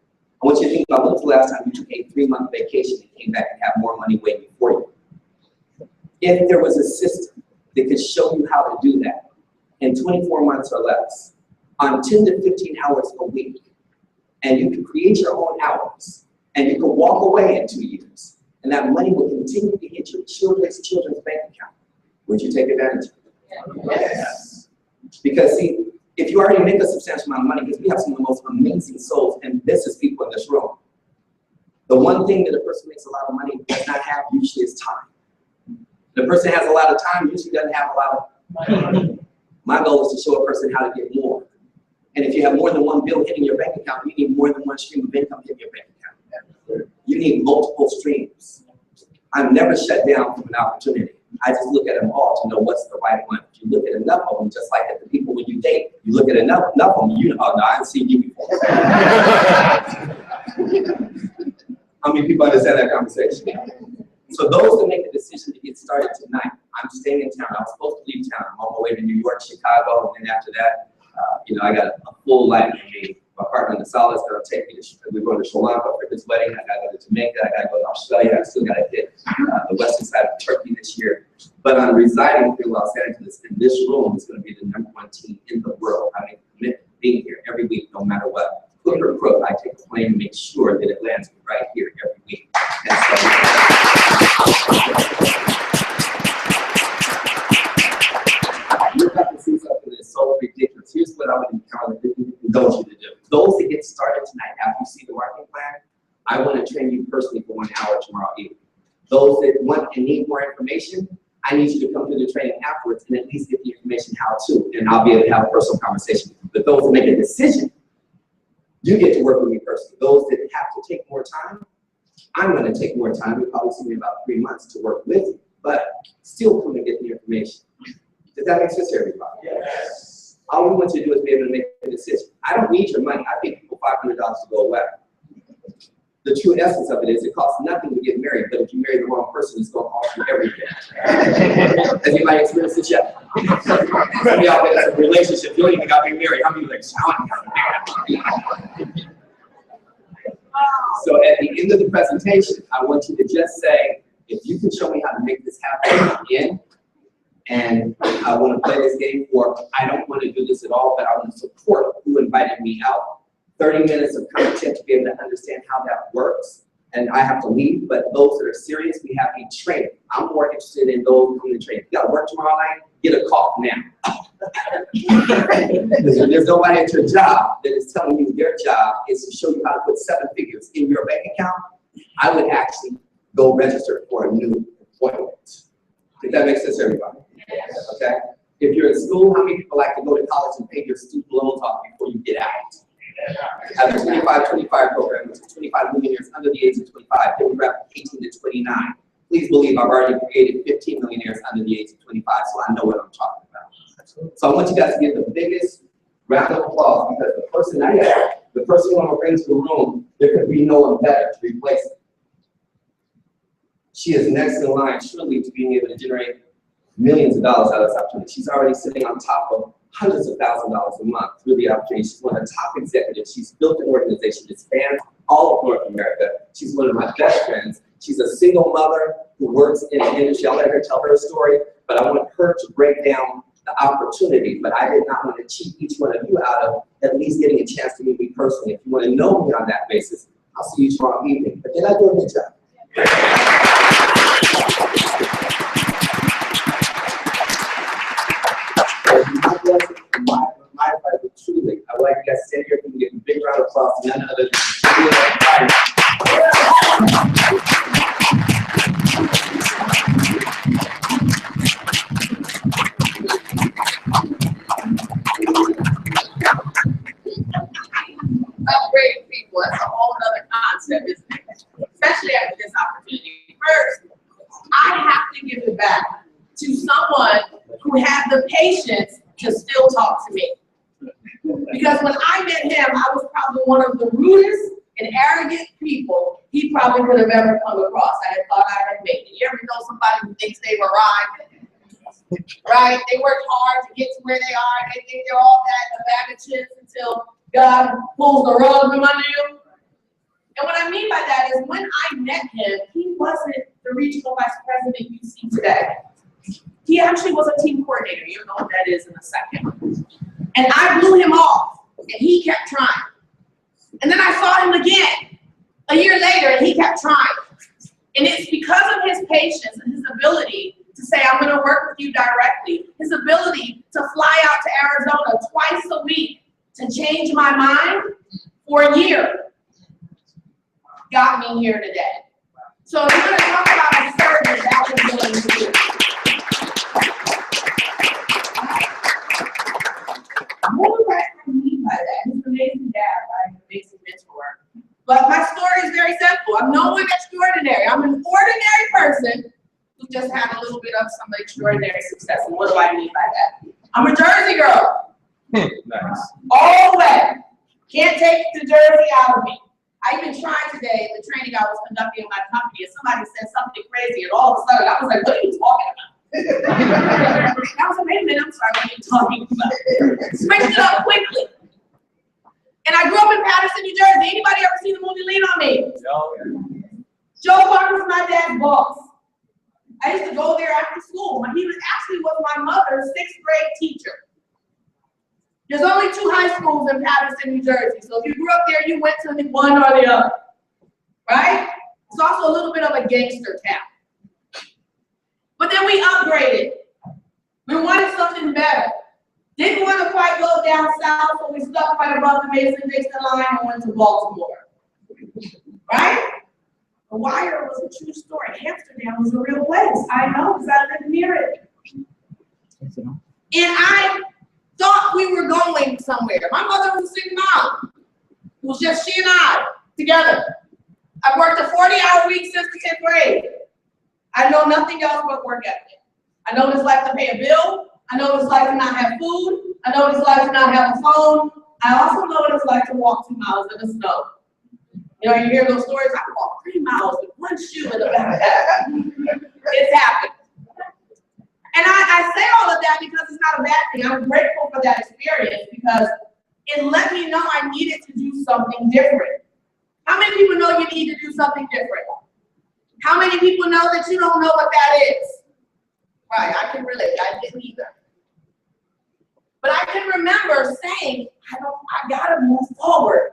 I want you to think about when's the last time you took a 3-month vacation and came back and had more money waiting for you. If there was a system that could show you how to do that in 24 months or less, on 10 to 15 hours a week, and you can create your own hours, and you can walk away in 2 years, and that money will continue to hit your children's bank account, would you take advantage of it? Yes. Because see, if you already make a substantial amount of money, because we have some of the most amazing souls and business people in this room, the one thing that a person makes a lot of money does not have usually is time. The person has a lot of time usually doesn't have a lot of money. My goal is to show a person how to get more. And if you have more than one bill hitting your bank account, you need more than one stream of income hitting your bank account. You need multiple streams. I'm never shut down from an opportunity. I just look at them all to know what's the right one. If you look at enough of them, just like at the people when you date, you look at enough of them, you know, oh no, I haven't seen you before. How many people understand that conversation? So those that make the decision to get started tonight, I'm staying in town. I was supposed to leave town. I'm on my way to New York, Chicago, and then after that, I got a full life for me. My partner in the Solace is going to take me to, we're going to Sri Lanka for his wedding. I got to go to Jamaica. I got to go to Australia. I still got to hit the western side of Turkey this year. But I'm residing here in Los Angeles, and this room is going to be the #1 team in the world. I make a commitment to being here every week, no matter what. Hook or crook, I take a plane and make sure that it lands right here every week. And so, you're about to see something that's so ridiculous. Here's what I would indulge you to do. Those that get started tonight, after you see the marketing plan, I want to train you personally for 1 hour tomorrow evening. Those that want and need more information, I need you to come through the training afterwards and at least get the information how to, and I'll be able to have a personal conversation with you. But those that make a decision, you get to work with me personally. Those that have to take more time, I'm going to take more time. You'll probably see me about 3 months to work with you, but still come and get the information. Does that make sense to everybody? Yes. All we want you to do is be able to make a decision. I don't need your money. I pay people $500 to go away. The true essence of it is it costs nothing to get married, but if you marry the wrong person, it's going to cost you everything. Has anybody experienced this yet? Some of y'all been in a relationship, you don't even got to be married. How many like, so at the end of the presentation, I want you to just say, if you can show me how to make this happen again, and I want to play this game for, I don't want to do this at all, but I want to support who invited me out. 30 minutes of content to be able to understand how that works. And I have to leave, but those that are serious, we have a training. I'm more interested in those doing the training. You got to work tomorrow night, get a call now. There's nobody at your job that is telling you their job is to show you how to put 7 figures in your bank account. I would actually go register for a new appointment. Does that make sense to everybody? Okay? If you're in school, how many people like to go to college and pay your student loans off before you get out? I have a 25-25 program, which is 25 millionaires under the age of 25, demographic 18 to 29. Please believe I've already created 15 millionaires under the age of 25, so I know what I'm talking about. So I want you guys to give the biggest round of applause because the person I have, the person who I'm going to bring to the room, there could be no one better to replace it. She is next in line truly to being able to generate millions of dollars out of this opportunity. She's already sitting on top of hundreds of thousands of dollars a month through the opportunity. She's one of the top executives. She's built an organization that spans all of North America. She's one of my best friends. She's a single mother who works in the industry. I'll let her tell her story, but I want her to break down the opportunity. But I did not want to cheat each one of you out of at least getting a chance to meet me personally. If you want to know me on that basis, I'll see you tomorrow evening. But did I do a good job? My pleasure, truly. I would like you guys to stand here and give a big round of applause to none other than Julia Price. Upgrading people, that's a whole other concept, isn't it? Especially after this opportunity. First, I have to give it back to someone who had the patience to still talk to me. Because when I met him, I was probably one of the rudest and arrogant people he probably could have ever come across. I had thought I had made it. You ever know somebody who thinks they've arrived? Right? They worked hard to get to where they are, and they think they're all that, a bag of chips until God pulls the rug from under you. And what I mean by that is when I met him, he wasn't the regional vice president you see today. He actually was a team coordinator. You'll know what that is in a second. And I blew him off, and he kept trying. And then I saw him again a year later, and he kept trying. And it's because of his patience and his ability to say, I'm going to work with you directly, his ability to fly out to Arizona twice a week to change my mind for a year, got me here today. So if you're going to talk about a service, that was willing to do. What do I mean by that? He's an amazing dad, right? An amazing mentor. But my story is very simple. I'm no one extraordinary. I'm an ordinary person who just had a little bit of some extraordinary success. And what do I mean by that? I'm a Jersey girl. Nice. All the way. Can't take the Jersey out of me. I even tried today in the training I was conducting in my company, and somebody said something crazy, and all of a sudden I was like, what are you talking about? I was like, wait a minute, I'm sorry, what are you talking about? Switched it up quickly. And I grew up in Paterson, New Jersey. Anybody ever seen the movie Lean on Me? No. Joe Parker was my dad's boss. I used to go there after school. He was my mother's 6th grade teacher. There's only 2 high schools in Paterson, New Jersey. So if you grew up there, you went to one or the other, right? It's also a little bit of a gangster town. But then we upgraded. We wanted something better. Didn't want to quite go down south, so we stuck right above the Mason-Dixon line and went to Baltimore, right? The Wire was a true story. Amsterdam was a real place. I know, because I lived near it. And I thought we were going somewhere. My mother was a single mom. It was just she and I together. I worked a 40-hour week since the 10th grade. I know nothing else but work ethic. I know what it's like to pay a bill. I know what it's like to not have food. I know what it's like to not have a phone. I also know what it's like to walk 2 miles in the snow. You know, you hear those stories, I walked 3 miles with one shoe in the backpack. It's happened. And I say all of that because it's not a bad thing. I'm grateful for that experience because it let me know I needed to do something different. How many people know you need to do something different? How many people know that you don't know what that is? Right, I can relate. I didn't either. But I can remember saying, I gotta move forward.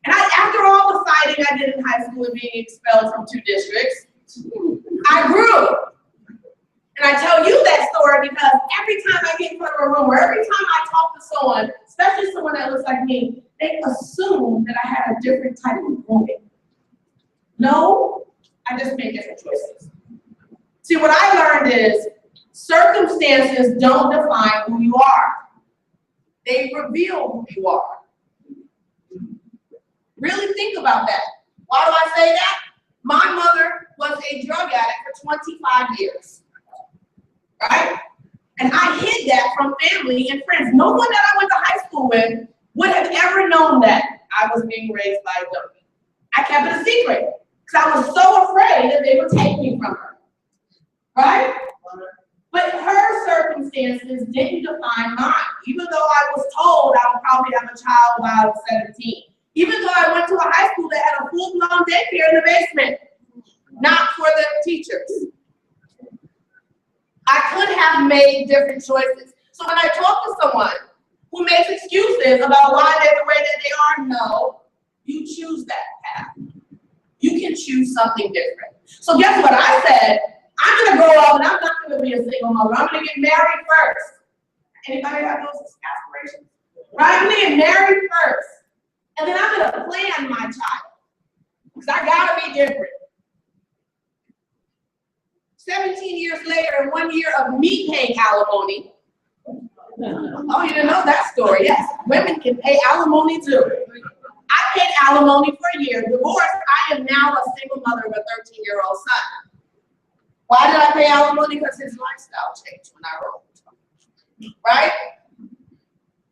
And after all the fighting I did in high school and being expelled from 2 districts, I grew. And I tell you that story because every time I get in front of a room or every time I talk to someone, especially someone that looks like me, they assume that I had a different type of woman. No, I just made different choices. See, what I learned is circumstances don't define who you are. They reveal who you are. Really think about that. Why do I say that? My mother was a drug addict for 25 years. Right? And I hid that from family and friends. No one that I went to high school with would have ever known that I was being raised by a junkie. I kept it a secret because I was so afraid that they would take me from her. Right? But her circumstances didn't define mine. Even though I was told I would probably have a child by I was 17. Even though I went to a high school that had a full-blown daycare in the basement. Not for the teachers. I could have made different choices. So when I talk to someone who makes excuses about why they're the way that they are, no, you choose that path. You can choose something different. So guess what I said? I'm gonna grow up and I'm not gonna be a single mother. I'm gonna get married first. Anybody have those aspirations? Right? I'm gonna get married first. And then I'm gonna plan my child. Because I gotta be different. 17 years later, and 1 year of me paying alimony. Oh, you didn't know that story? Yes, women can pay alimony too. I paid alimony for a year. Divorced, I am now a single mother of a 13-year-old son. Why did I pay alimony? Because his lifestyle changed when I rolled. Right?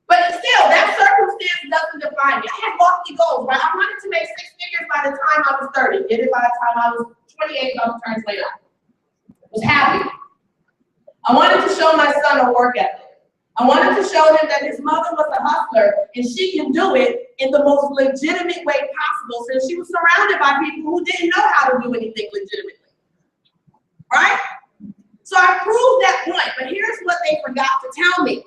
But still, that circumstance doesn't define me. I had lofty goals, right? I wanted to make 6 figures by the time I was 30. Did it by the time I was 28, I was turned later. Was happy. I wanted to show my son a work ethic. I wanted to show him that his mother was a hustler and she can do it in the most legitimate way possible since she was surrounded by people who didn't know how to do anything legitimately. Right? So I proved that point, but here's what they forgot to tell me.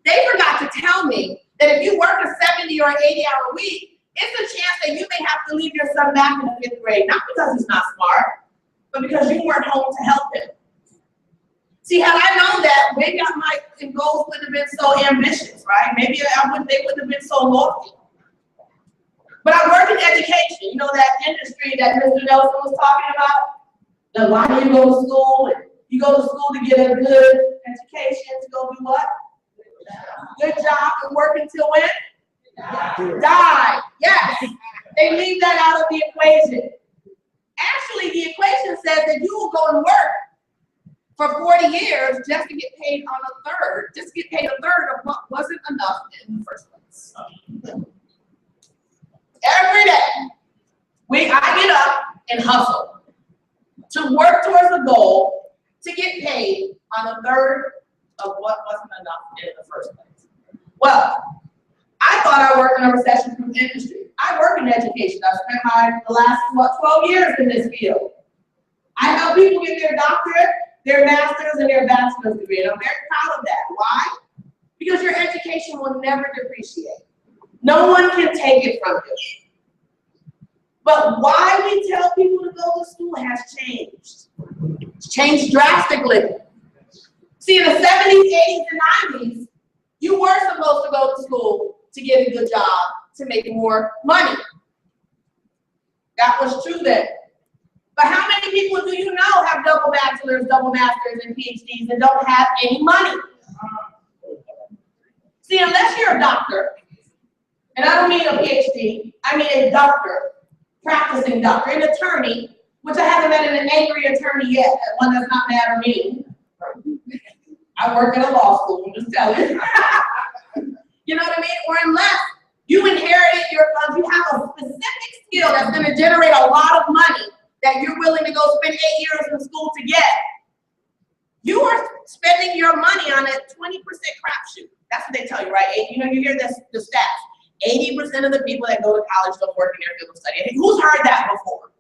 They forgot to tell me that if you work a 70 or 80-hour week, it's a chance that you may have to leave your son back in the 5th grade, not because he's not smart, but because you weren't home to help him. See, had I known that, maybe my goals wouldn't have been so ambitious, right? Maybe they wouldn't have been so lofty. But I work in education. You know that industry that Mr. Nelson was talking about? The why do you go to school? And you go to school to get a good education, to go do what? Good job and work until when? Die. Yes. They leave that out of the equation. Actually, the equation says that you will go and work for 40 years just to get paid on a third, just to get paid a third of what wasn't enough in the first place. Every day, I get up and hustle to work towards a goal to get paid on a third of what wasn't enough in the first place. Well, I thought I worked in a recession-proof industry. I work in education. I've spent the last 12 years in this field. I help people get their doctorate, their master's, and their bachelor's degree, and I'm very proud of that. Why? Because your education will never depreciate. No one can take it from you. But why we tell people to go to school has changed. It's changed drastically. See, in the 70s, 80s, and 90s, you were supposed to go to school to get a good job, to make more money. That was true then. But how many people do you know have double bachelors, double masters, and PhDs and don't have any money? See, unless you're a doctor, and I don't mean a PhD, I mean a doctor, practicing doctor, an attorney, which I haven't met an angry attorney yet, one that's not mad or mean. I work at a law school, I'm just telling you. You know what I mean? Or unless you inherited your funds, you have a specific skill that's going to generate a lot of money that you're willing to go spend 8 years in school to get. You are spending your money on a 20% crapshoot. That's what they tell you, right? You know, you hear this, the stats. 80% of the people that go to college don't work in their field of study. Who's heard that before?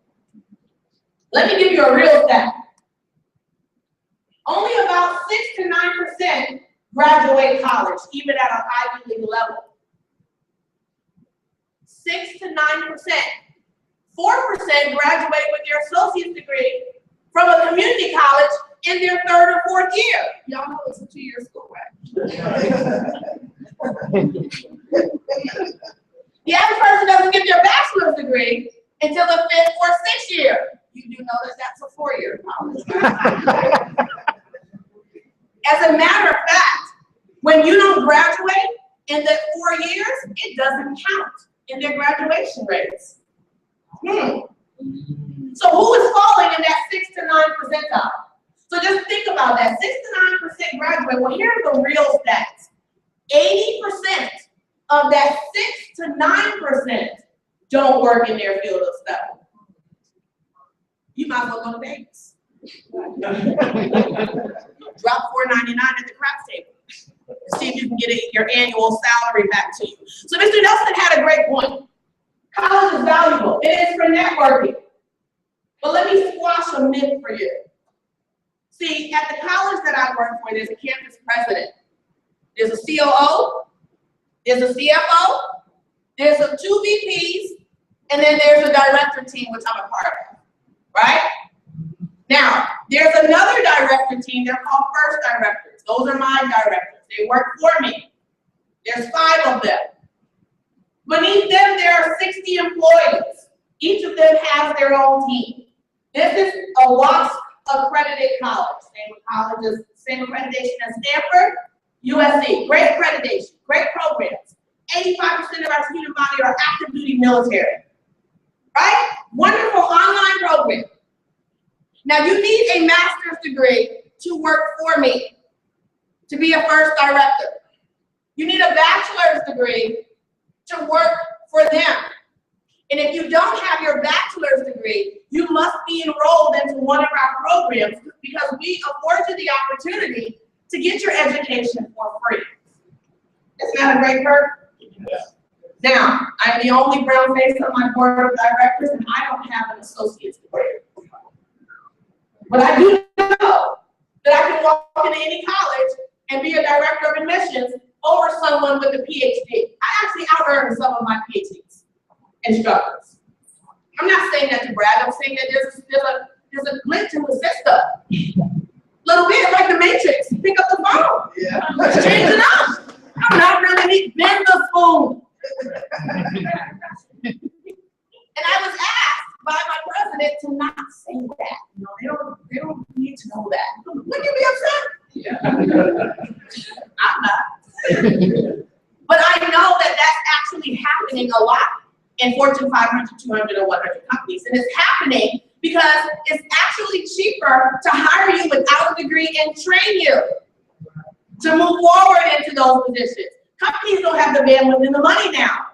Let me give you a real stat. Only about 6 to 9% graduate college, even at an Ivy League level. 6 to 9%. 4% graduate with their associate's degree from a community college in their 3rd or 4th year. Y'all know it's a 2-year school, right? The average person doesn't get their bachelor's degree until the 5th or 6th year. You do know that that's a 4-year college. As a matter of fact, when you don't graduate in the 4 years, it doesn't count in their graduation rates. So who is falling in that 6 to 9 percentile? So just think about that. 6 to 9% graduate. Well, here are the real stats. 80% of that 6 to 9% don't work in their field of study. You might as well go to Vegas. Drop $4.99 at the craps table. See if you can get your annual salary back to you. So Mr. Nelson had a great point. College is valuable. It is for networking. But let me squash a myth for you. See, at the college that I work for, there's a campus president. There's a COO, there's a CFO, there's a 2 VPs, and then there's a director team, which I'm a part of, right? Now, there's another director team, they're called first directors. Those are my directors. They work for me. There's 5 of them. Beneath them, there are 60 employees. Each of them has their own team. This is a WASC accredited college. Same accreditation as Stanford, USC. Great accreditation, great programs. 85% of our student body are active duty military. Right? Wonderful online program. Now you need a master's degree to work for me, to be a first director. You need a bachelor's degree to work for them. And if you don't have your bachelor's degree, you must be enrolled into one of our programs because we afford you the opportunity to get your education for free. Isn't that a great perk? Yeah. Now, I'm the only brown face on my board of directors, and I don't have an associate's degree. But I do know that I can walk into any college and be a director of admissions over someone with a PhD. I actually out-earned some of my PhDs instructors. I'm not saying that to brag. I'm saying that there's a glitch in the system. Little bit like the Matrix. Pick up the phone. Yeah. Let's change it up. I'm not really need bend the spoon. And I was asked by my president to not say that. You know, they don't need to know that. Wouldn't you be upset? Yeah. I'm not. But I know that that's actually happening a lot in Fortune 500, 200, or 100 companies. And it's happening because it's actually cheaper to hire you without a degree and train you to move forward into those positions. Companies don't have the bandwidth and the money now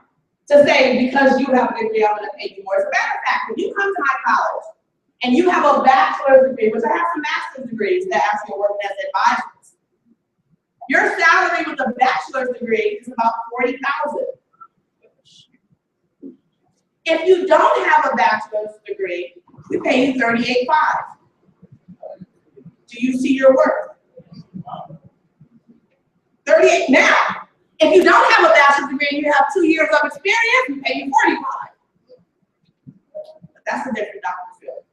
to say, because you have a degree, I'm going to pay you more. As a matter of fact, when you come to my college and you have a bachelor's degree, which I have some master's degrees that actually are working as advisors, your salary with a bachelor's degree is about $40,000. If you don't have a bachelor's degree, we pay you $38,500. Do you see your worth? 38. Now, if you don't have a bachelor's degree and you have 2 years of experience, we pay you $45,000. But that's a different doctor's field.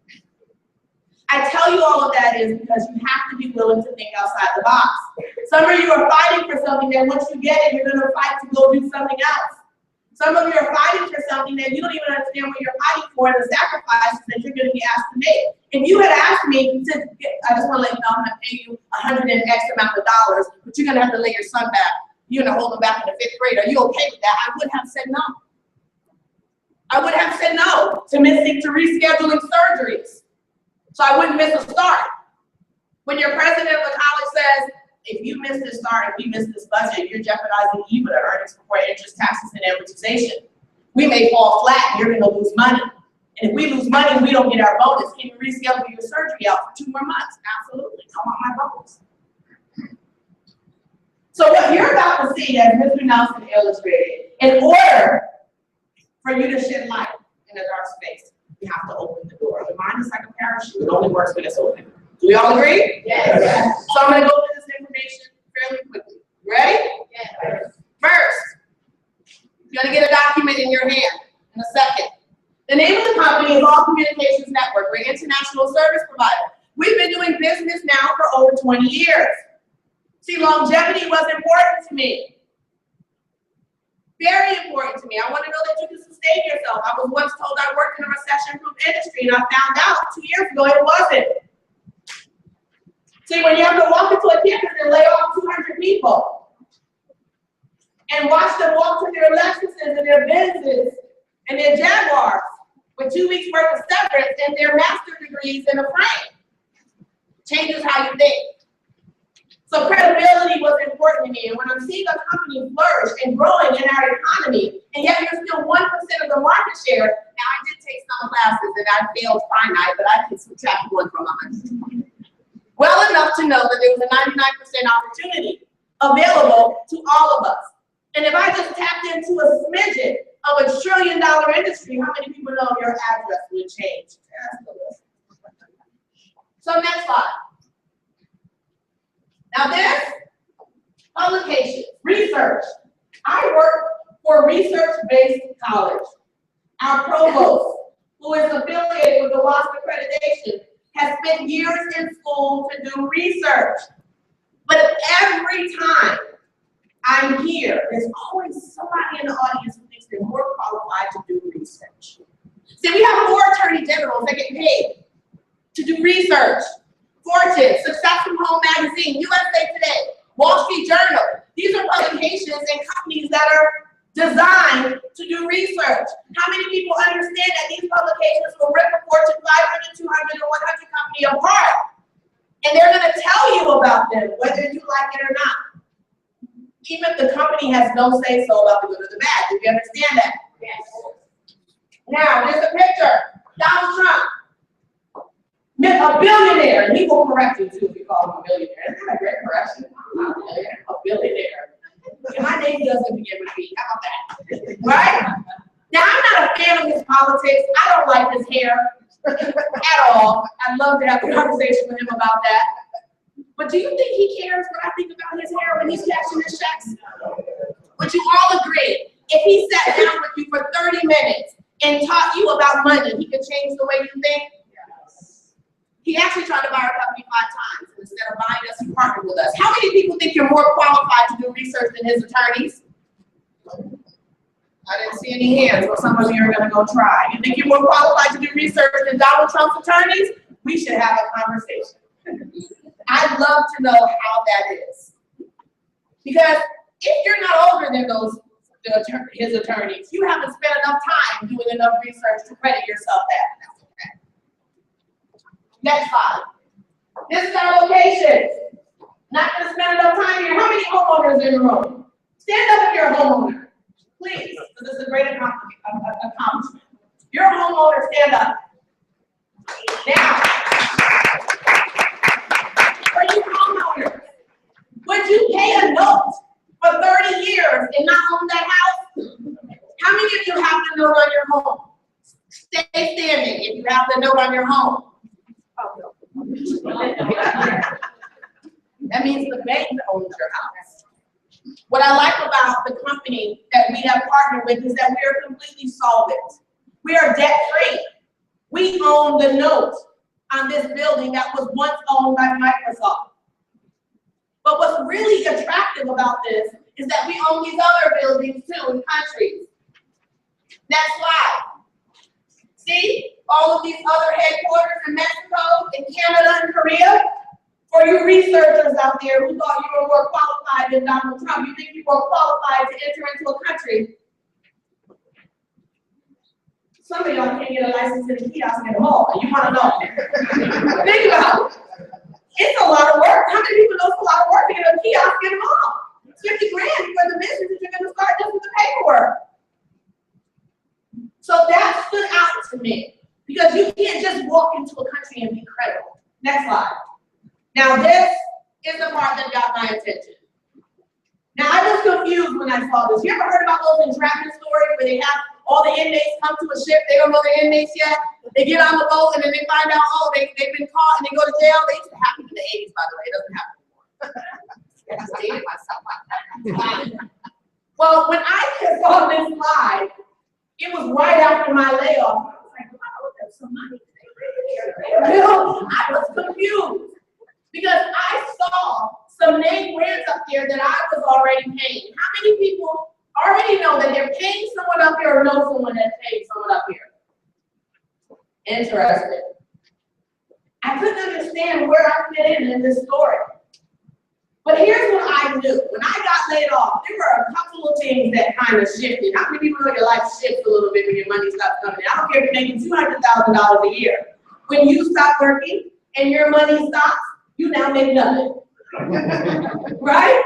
I tell you all of that is because you have to be willing to think outside the box. Some of you are fighting for something that once you get it, you're going to fight to go do something else. Some of you are fighting for something that you don't even understand what you're fighting for and the sacrifices that you're going to be asked to make. If you had asked me to, I just want to let you know I'm going to pay you $100 and X amount of dollars, but you're going to have to lay your son back. You're going to hold him back in the 5th grade. Are you okay with that? I would have said no. I would have said no to rescheduling surgeries. So I wouldn't miss a start. When your president of the college says, if you miss this start, if you miss this budget, you're jeopardizing EBITDA, earnings before interest, taxes, and amortization. We may fall flat and you're gonna lose money. And if we lose money and we don't get our bonus, can you reschedule your surgery out for 2 more months? Absolutely, I want my bonus. So what you're about to see, as Mr. Nelson illustrated, in order for you to shed light in a dark space, you have to open the door. The mind is like a parachute, it only works when it's open. Do we all agree? Yes. So I'm gonna go through this information fairly quickly. You ready? Yes. First, you're gonna get a document in your hand in a second. The name of the company is All Communications Network. We're an international service provider. We've been doing business now for over 20 years. See, longevity was important to me. Very important to me. I want to know that you can sustain yourself. I was once told I worked in a recession-proof industry, and I found out 2 years ago it wasn't. See, when you have to walk into a campus and lay off 200 people and watch them walk to their Lexuses and their Benzes and their Jaguars with 2 weeks worth of severance and their master's degrees in a frame, changes how you think. So credibility was important to me. And when I'm seeing a company flourish and growing in our economy, and yet you're still 1% of the market share, now I did take some classes and I failed finite, but I can subtract 1 from 100. Well enough to know that there was a 99% opportunity available to all of us. And if I just tapped into a smidgen of $1 trillion industry, how many people know your address would change? So next slide. Now this, publication, research. I work for a research-based college. Our provost, who is affiliated with the WASP accreditation, has spent years in school to do research. But every time I'm here, there's always somebody in the audience who thinks they're more qualified to do research. See, we have 4 attorney generals that get paid to do research. Fortune, Success from Home Magazine, USA Today, Wall Street Journal. These are publications and companies that are designed to do research. How many people understand that these publications will rip a Fortune 500, 200, or 100 company apart? And they're going to tell you about them, whether you like it or not. Even if the company has no say so about the good or the bad. Do you understand that? Yes. Now, there's a picture. Donald Trump, a billionaire, and he will correct you too if you call him a billionaire. Isn't that a great correction? I'm not a billionaire, a billionaire. And my name doesn't begin with B. How about that? Right? Now, I'm not a fan of his politics. I don't like his hair at all. I'd love to have a conversation with him about that. But do you think he cares what I think about his hair when he's cashing his checks? Would you all agree? If he sat down with you for 30 minutes and taught you about money, he could change the way you think? He actually tried to buy our company 5 times. And instead of buying us, he partnered with us. How many people think you're more qualified to do research than his attorneys? I didn't see any hands, but some of you are going to go try. You think you're more qualified to do research than Donald Trump's attorneys? We should have a conversation. I'd love to know how that is. Because if you're not older than his attorneys, you haven't spent enough time doing enough research to credit yourself that. Next slide. This is our location. Not going to spend enough time here. How many homeowners in the room? Stand up if you're a homeowner. Please, because this is a great accomplishment. You're a homeowner, stand up. Now, for you homeowners, would you pay a note for 30 years and not own that house? How many of you have the note on your home? Stay standing if you have the note on your home. That means the bank owns your house. What I like about the company that we have partnered with is that we are completely solvent. We are debt-free. We own the note on this building that was once owned by Microsoft. But what's really attractive about this is that we own these other buildings too in countries. Next slide. See, all of these other headquarters in Mexico, in Canada, and Korea. For you researchers out there who thought you were more qualified than Donald Trump, you think you were qualified to enter into a country. Some of y'all can't get a license in the kiosk at the mall, and you want to know. Think about it. It's a lot of work. How many people know it's a lot of work to get a kiosk in the mall? It's 50 grand for the business that you're going to start just with the paperwork. So that stood out to me because you can't just walk into a country and be credible. Next slide. Now this is the part that got my attention. Now I was confused when I saw this. You ever heard about those entrapment stories where they have all the inmates come to a ship, they don't know the inmates yet, they get on the boat and then they find out, oh, they've been caught and they go to jail? They used to happen in the 80s, by the way, it doesn't happen anymore. I just dated myself. Well, when I saw this slide, it was right after my layoff. I was like, wow, there's some money. I was confused because I saw some name brands up there that I was already paying. How many people already know that they're paying someone up here or know someone that's paying someone up here? Interesting. I couldn't understand where I fit in this story. But here's what I knew. When I got laid off, there were a couple of things that kind of shifted. How many people know your life shifts a little bit when your money stops coming in? I don't care if you're making $200,000 a year. When you stop working and your money stops, you now make nothing. Right?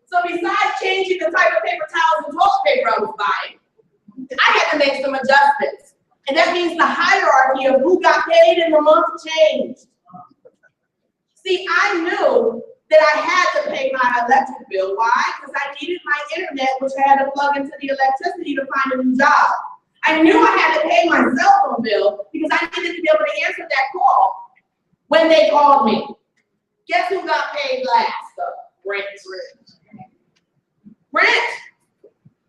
So besides changing the type of paper towels and toilet paper I was buying, I had to make some adjustments. And that means the hierarchy of who got paid in the month changed. See, I knew that I had to pay my electric bill. Why? Because I needed my internet, which I had to plug into the electricity to find a new job. I knew I had to pay my cell phone bill because I needed to be able to answer that call when they called me. Guess who got paid last? Rent. Rent.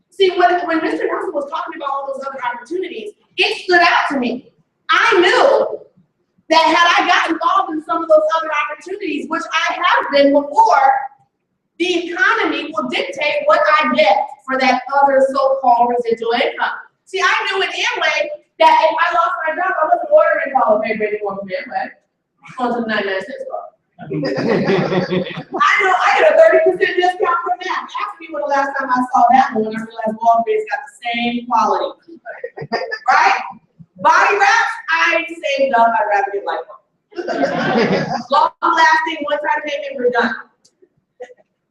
See, when Mr. Nelson was talking about all those other opportunities, it stood out to me. I knew that had I gotten involved in some of those other opportunities, which I have been before, the economy will dictate what I get for that other so-called residual income. See, I knew in Amway that if I lost my job, I wasn't ordering college paper anymore from Amway. On to the 99 cents club. I know I get a 30% discount from that. Ask me when the last time I saw that one, I realized Walgreens got the same quality. Right? Body wraps, I saved up, I'd rather get like one. Long lasting, one-time payment, we're done.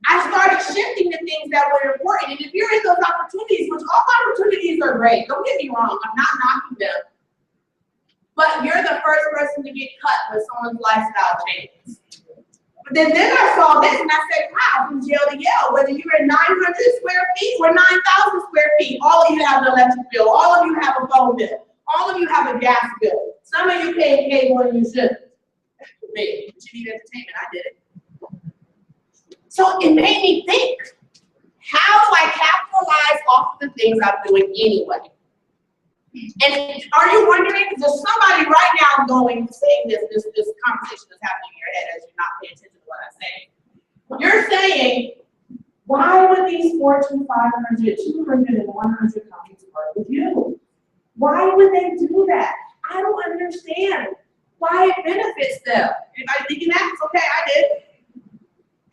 I started shifting to things that were important. And if you're in those opportunities, which all opportunities are great, don't get me wrong, I'm not knocking them. But you're the first person to get cut when someone's lifestyle changes. But then I saw this and I said, wow, from jail to Yale, whether you're in 900 square feet or 9,000 square feet, all of you have an electric bill, all of you have a phone bill, all of you have a gas bill. Some of you pay cable and you shouldn't. Me, but you need entertainment, I did it. So it made me think, how do I capitalize off of the things I'm doing anyway? And are you wondering, there's somebody right now saying this conversation is happening in your head as you're not paying attention to what I'm saying. You're saying, why would these Fortune 500, 200, and 100 companies work with you? Why would they do that? I don't understand why it benefits them. Anybody thinking that? It's okay, I did.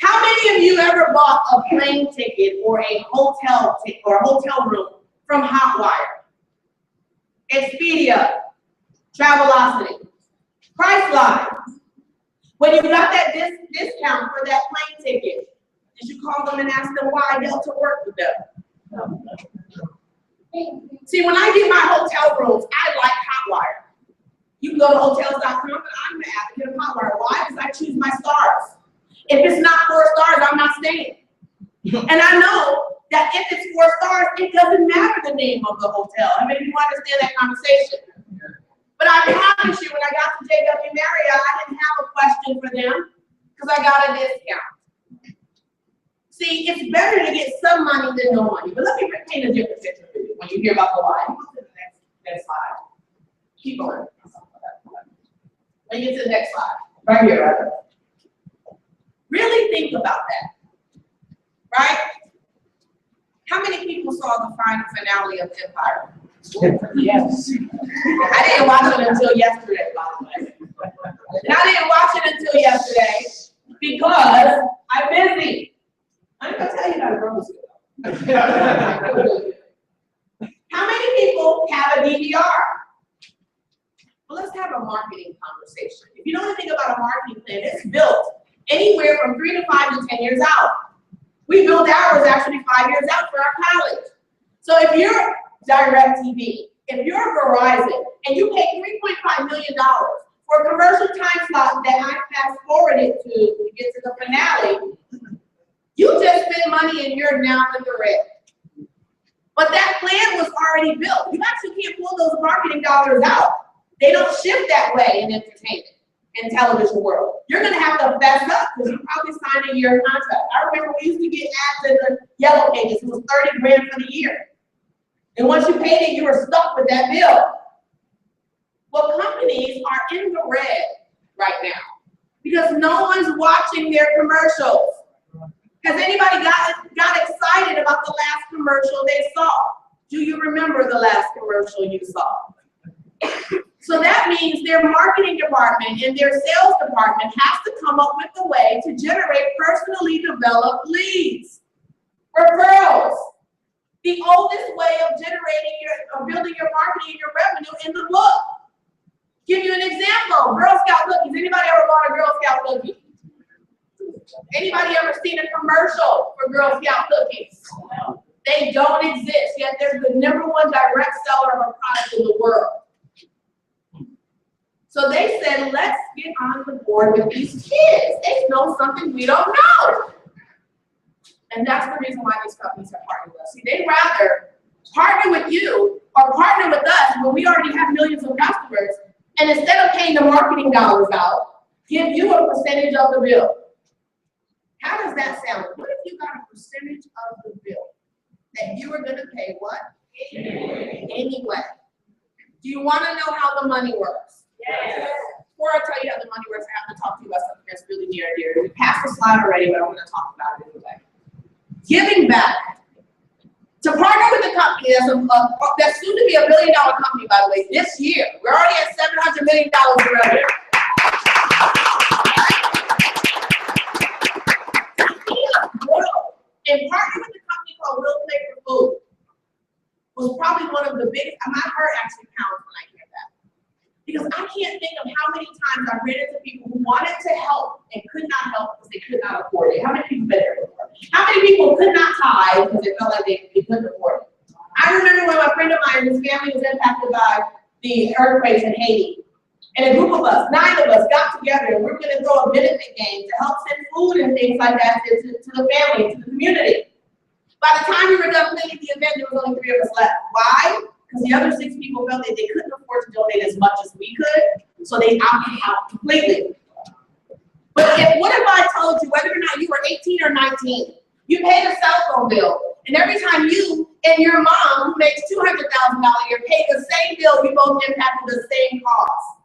How many of you ever bought a plane ticket or a hotel ticket or a hotel room from Hotwire, Expedia, Travelocity, Priceline? When you got that discount for that plane ticket, did you call them and ask them why Delta worked with them? See, when I get my hotel rooms, I like Hotwire. You can go to hotels.com, and I'm an advocate of Hotwire. Why? Because I choose my stars. If it's not 4 stars, I'm not staying. And I know that if it's 4 stars, it doesn't matter the name of the hotel. I mean, you understand that conversation. But I promise you, when I got to JW Marriott, I didn't have a question for them because I got a discount. See, it's better to get some money than no money. But let me paint a different picture for you when you hear about the lie. Go to the next slide. Keep going. When you get to the next slide. Right here, right? Really think about that, right? How many people saw the final finale of Empire? Yes. I didn't watch it until yesterday, by the way. And I didn't watch it until yesterday because I'm busy. I'm gonna tell you how to grow this. How many people have a DVR? Well, let's have a marketing conversation. If you know anything about a marketing plan, it's built anywhere from 3 to 5 to 10 years out. We build ours actually 5 years out for our college. So if you're DirecTV, if you're Verizon, and you pay $3.5 million for a commercial time slot that I fast forwarded to get to the finale, you just spent money and you're now in the red. But that plan was already built. You actually can't pull those marketing dollars out. They don't shift that way in entertainment and television world. You're gonna have to fess up because you probably signed a year contract. I remember we used to get ads in the Yellow Pages. It was 30 grand for the year. And once you paid it, you were stuck with that bill. Well, companies are in the red right now because no one's watching their commercials. Has anybody got excited about the last commercial they saw? Do you remember the last commercial you saw? So that means their marketing department and their sales department has to come up with a way to generate personally developed leads, referrals. The oldest way of building your marketing and your revenue in the book. Give you an example, Girl Scout cookies. Anybody ever bought a Girl Scout cookie? Anybody ever seen a commercial for Girl Scout cookies? They don't exist, yet they're the #1 direct seller of a product in the world. So they said, let's get on the board with these kids. They know something we don't know. And that's the reason why these companies have partnered with us. See, they'd rather partner with you or partner with us when we already have millions of customers, and instead of paying the marketing dollars out, give you a percentage of the bill. How does that sound? What if you got a percentage of the bill that you are going to pay what? Anyway. Do you want to know how the money works? Yes. Before I tell you how the money works, I have to talk to you about something that's really near and dear. We passed the slide already, but I'm going to talk about it anyway. Giving back. To partner with a company that's soon to be $1 billion company, by the way, this year. We're already at $700 million in revenue. And partner with a company called Will Play for Food was probably one of the biggest. My heart actually pounds when I hear that. Because I can't think of how many times I've ran into people who wanted to help and could not help because they could not afford it. How many people been there before? How many people could not tithe because they felt like they couldn't afford it? I remember when a friend of mine, his family was impacted by the earthquakes in Haiti. And a group of us, 9 of us, got together and we're going to throw a benefit game to help send food and things like that to the family, to the community. By the time we were done planning the event, there was only 3 of us left. Why? Because the other 6 people felt that they couldn't afford to donate as much as we could, so they opted out completely. But what if I told you, whether or not you were 18 or 19, you paid a cell phone bill, and every time you and your mom, who makes $200,000 a year, pay the same bill, you both impacted the same cost.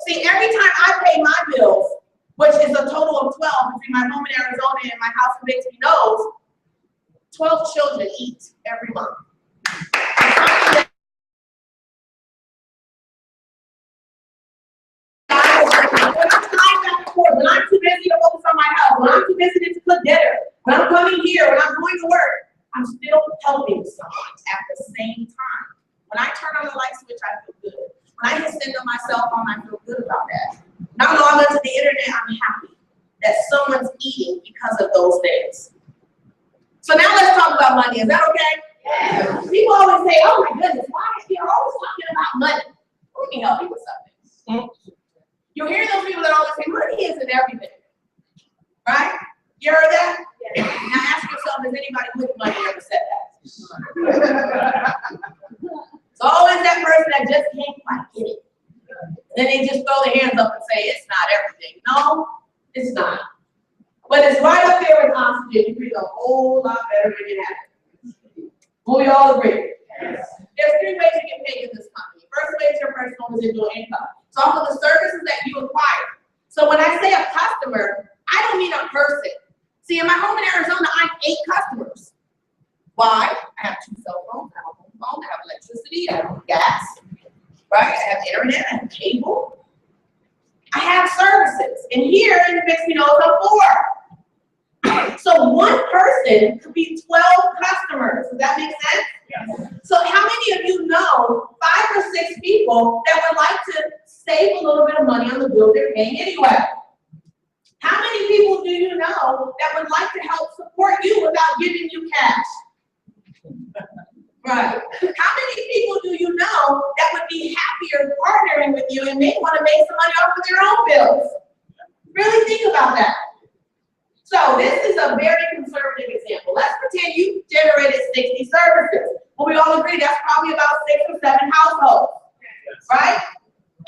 See, every time I pay my bills, which is a total of 12 between my home in Arizona and my house in Bixby Knolls, 12 children eat every month. When I'm too busy to focus on my health, when I'm too busy to cook dinner, when I'm coming here, when I'm going to work, I'm still helping someone at the same time. When I turn on the light switch, I feel good. When I hit send on my cell phone, I feel good about that. Now log onto the internet, I'm happy that someone's eating because of those things. So now let's talk about money. Is that okay? Yeah. People always say, oh my goodness, why are you always talking about money? Let me help you with something. You hear those people that always say, money isn't everything. Right? You heard that? Yeah. Now ask yourself, has anybody with money ever said that? It's always that person that just can't quite get it. Then they just throw their hands up and say, it's not everything. No, it's not. But it's right up there with oxygen. You breathe a whole lot better when it happens. Will we all agree? Yes. There's 3 ways you get paid in this company. First way is your personal residual income. It's off of the services that you acquire. So when I say a customer, I don't mean a person. See, in my home in Arizona, I have 8 customers. Why? I have 2 cell phones, I have a home phone, I have electricity, I have gas, right? I have internet, I have cable. I have services. And here in the Bixby Knolls, I'm 4. So one person could be 12 customers. Does that make sense? Yes. So how many of you know 5 or 6 people that would like to save a little bit of money on the bill they're paying anyway? How many people do you know that would like to help support you without giving you cash? Right. How many people do you know that would be happier partnering with you and may want to make some money off of their own bills? Really think about that. So this is a very conservative example. Let's pretend you generated 60 services. Well, we all agree that's probably about 6 or 7 households, right?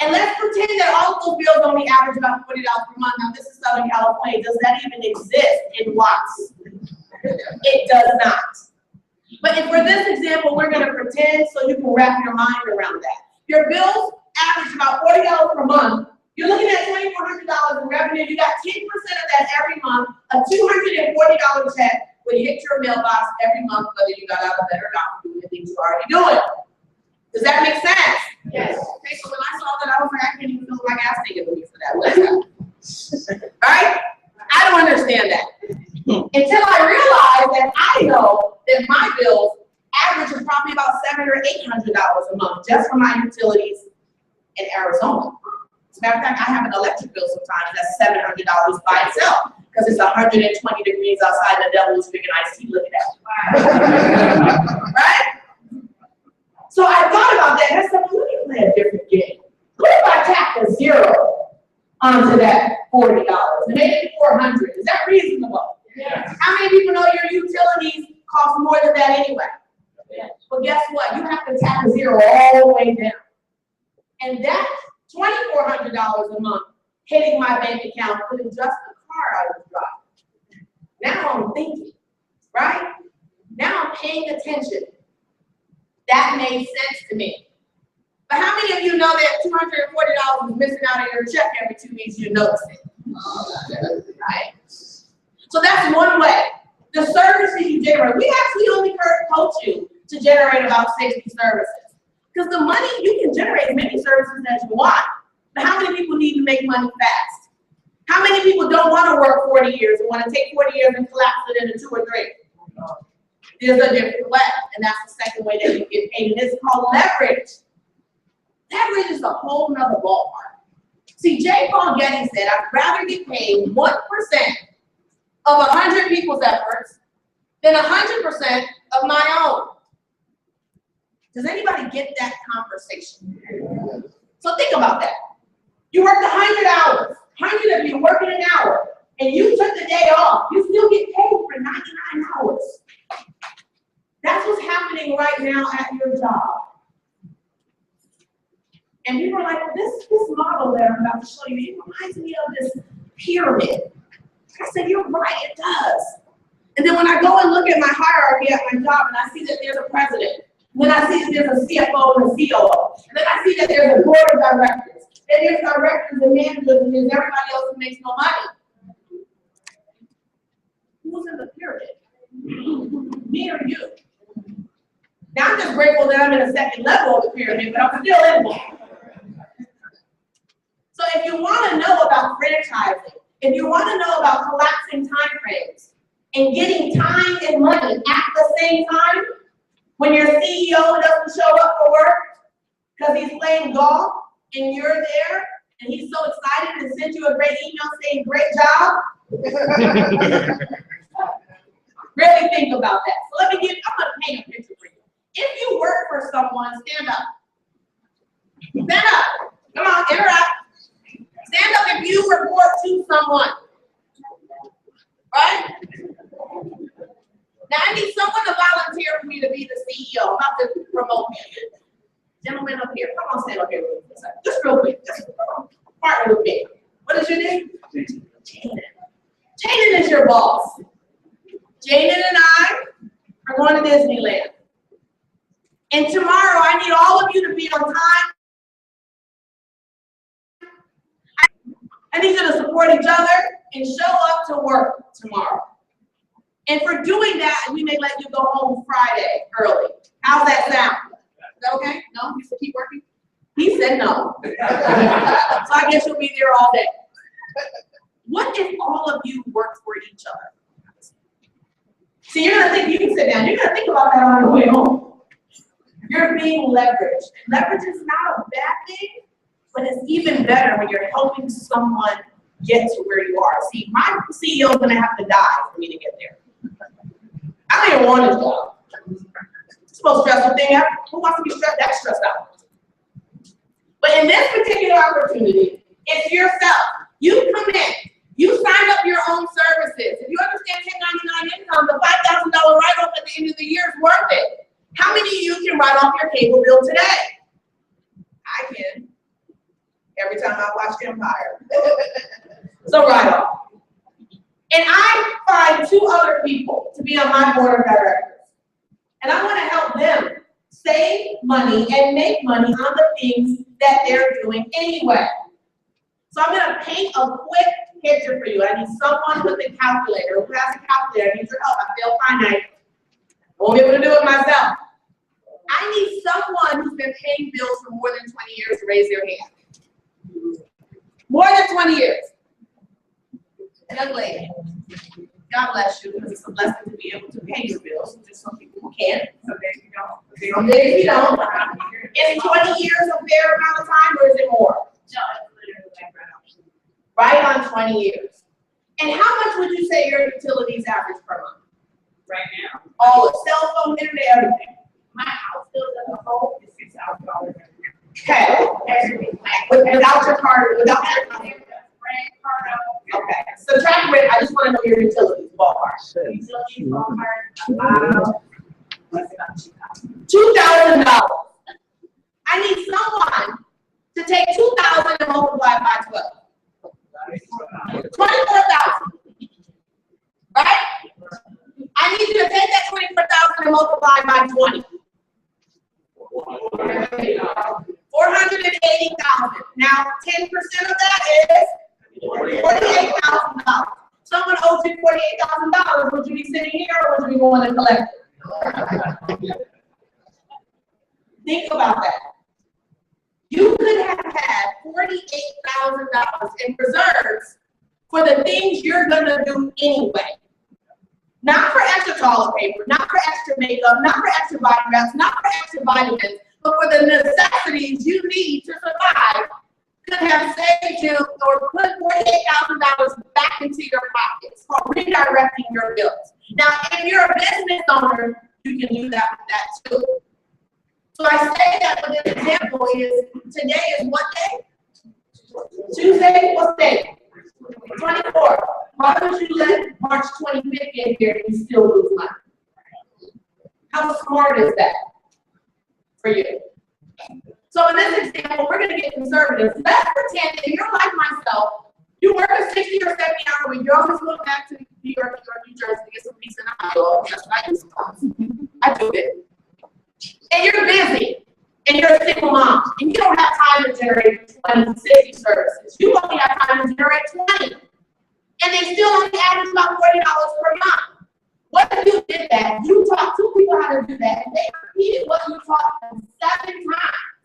And let's pretend that all of those bills only average about $40 per month. Now, this is Southern California. Does that even exist in Watts? It does not. But if for this example, we're going to pretend so you can wrap your mind around that. Your bills average about $40 per month. You're looking at $2,400 in revenue. You got 10% of that every month. A $240 check would hit your mailbox every month, whether you got out of bed or not, doing the things you're already doing. Does that make sense? Yes. Okay, so when I saw that, I was like, I can't even fill my gas tank for that. What is that? Right? I don't understand that. Until I realized that I know that my bills average is probably about $700 or $800 a month just for my utilities in Arizona. As a matter of fact, I have an electric bill sometimes that's $700 by itself because it's 120 degrees outside and the devil is drinking iced tea. Look at that. Right? So I thought about that and I said, well, let me play a different game. What if I tack a zero onto that $40 and make it $400? Is that reasonable? Yes. How many people know your utilities cost more than that anyway? But guess what? You have to tack a zero all the way down. And that's $2,400 a month hitting my bank account for just the car I was driving. Now I'm thinking, right? Now I'm paying attention. That made sense to me. But how many of you know that $240 is missing out of your check every 2 weeks? You notice it, right? So that's one way. The services you generate. We actually only coach you to generate about 60 services. Because the money, you can generate as many services as you want. But how many people need to make money fast? How many people don't want to work 40 years and want to take 40 years and collapse it into 2 or 3? There's a different way, and that's the second way that you get paid, and it's called leverage. Leverage is a whole nother ballpark. See, J. Paul Getty said, I'd rather get paid 1% of 100 people's efforts than 100% of my own. Does anybody get that conversation? So think about that. You worked 100 hours, 100 of you working an hour, and you took the day off. You still get paid for 99 hours. That's what's happening right now at your job. And people are like, well, this model that I'm about to show you, it reminds me of this pyramid. I said, you're right, it does. And then when I go and look at my hierarchy at my job and I see that there's a president, then I see that there's a CFO and a COO, and then I see that there's a board of directors, and there's directors and managers, and there's everybody else who makes no money. Who's in the pyramid? Me or you? Now I'm just grateful that I'm in a second level of the pyramid, but I'm still in one. So if you want to know about franchising, if you want to know about collapsing time frames and getting time and money at the same time, when your CEO doesn't show up for work because he's playing golf and you're there and he's so excited to send you a great email saying, great job. Really think about that. So I'm going to paint a picture for you. If you work for someone, stand up. Stand up. Come on, interact. Stand up if you report to someone. Right? Now I need someone to volunteer for me to be the CEO. I'm about to promote you. Gentlemen up here. Come on, stand up here with me. Just real quick. Just partner with me. What is your name? Jaden. Jaden is your boss. Jaden and I are going to Disneyland. And tomorrow I need all of you to be on time. I need you to support each other and show up to work tomorrow. And for doing that, we may let you go home Friday early. How's that sound? Is that okay? No? You should keep working? He said no. So I guess you'll be there all day. What if all of you work for each other? See, you're gonna think, you can sit down, you're gonna think about that on your way home. You're being leveraged. Leverage is not a bad thing, but it's even better when you're helping someone get to where you are. See, my CEO is gonna have to die for me to get there. I don't even want his job. It's the most stressful thing ever. Who wants to be stressed out? But in this particular opportunity, it's yourself. You come in, you sign up your own services. If you understand 1099 income, the $5,000 write-off at the end of the year is worth it. How many of you can write off your cable bill today? I can. Every time I watch Empire. So write off. And I find 2 other people to be on my board of directors. And I want to help them save money and make money on the things that they're doing anyway. So I'm going to paint a quick picture for you. I need someone with a calculator. Who has a calculator? I need your help. I feel finite. I won't be able to do it myself. I need someone who's been paying bills for more than 20 years to raise their hand. More than 20 years. Young lady, God bless you, because it's a blessing to be able to pay your bills. There's some people who can't, some days you don't. Some days you don't. Is 20 years a fair amount of time, or is it more? No, it's literally right on 20 years. And how much would you say your utilities average per month? Right now. All of cell phone, internet, everything. My house bill as a whole is $6,000 every year. Okay. Without your card, without your card. Okay, subtract rent, I just wanna know your utilities, ballpark. Utilities, ballpark, $2,000. I need someone to take 2,000 and multiply it by 12. 24,000. Right? I need you to take that 24,000 and multiply it by 20. 480,000. Now, 10% of that is $48,000. Someone owes you $48,000. Would you be sitting here or would you be going to collect it? Think about that. You could have had $48,000 in reserves for the things you're gonna do anyway. Not for extra toilet paper, not for extra makeup, not for extra body wraps, not for extra vitamins, but for the necessities you need to survive. Could have saved you or put $48,000 back into your pockets for redirecting your bills. Now, if you're a business owner, you can do that with that too. So I say that with an example is, today is what day? Tuesday, what day? 24. Why would you let March 25th get here and you still lose money? How smart is that for you? So in this example, we're going to get conservative. Let's pretend that you're like myself. You work a 60 or 70 hour week. You're always going back to New York or New Jersey to get some pizza in Iowa. That's what I do sometimes. I do it. And you're busy, and you're a single mom, and you don't have time to generate 20, 60 services. You only have time to generate 20. And they still only average about $40 per month. What if you did that? You taught 2 people how to do that, and they repeated what you taught them 7 times.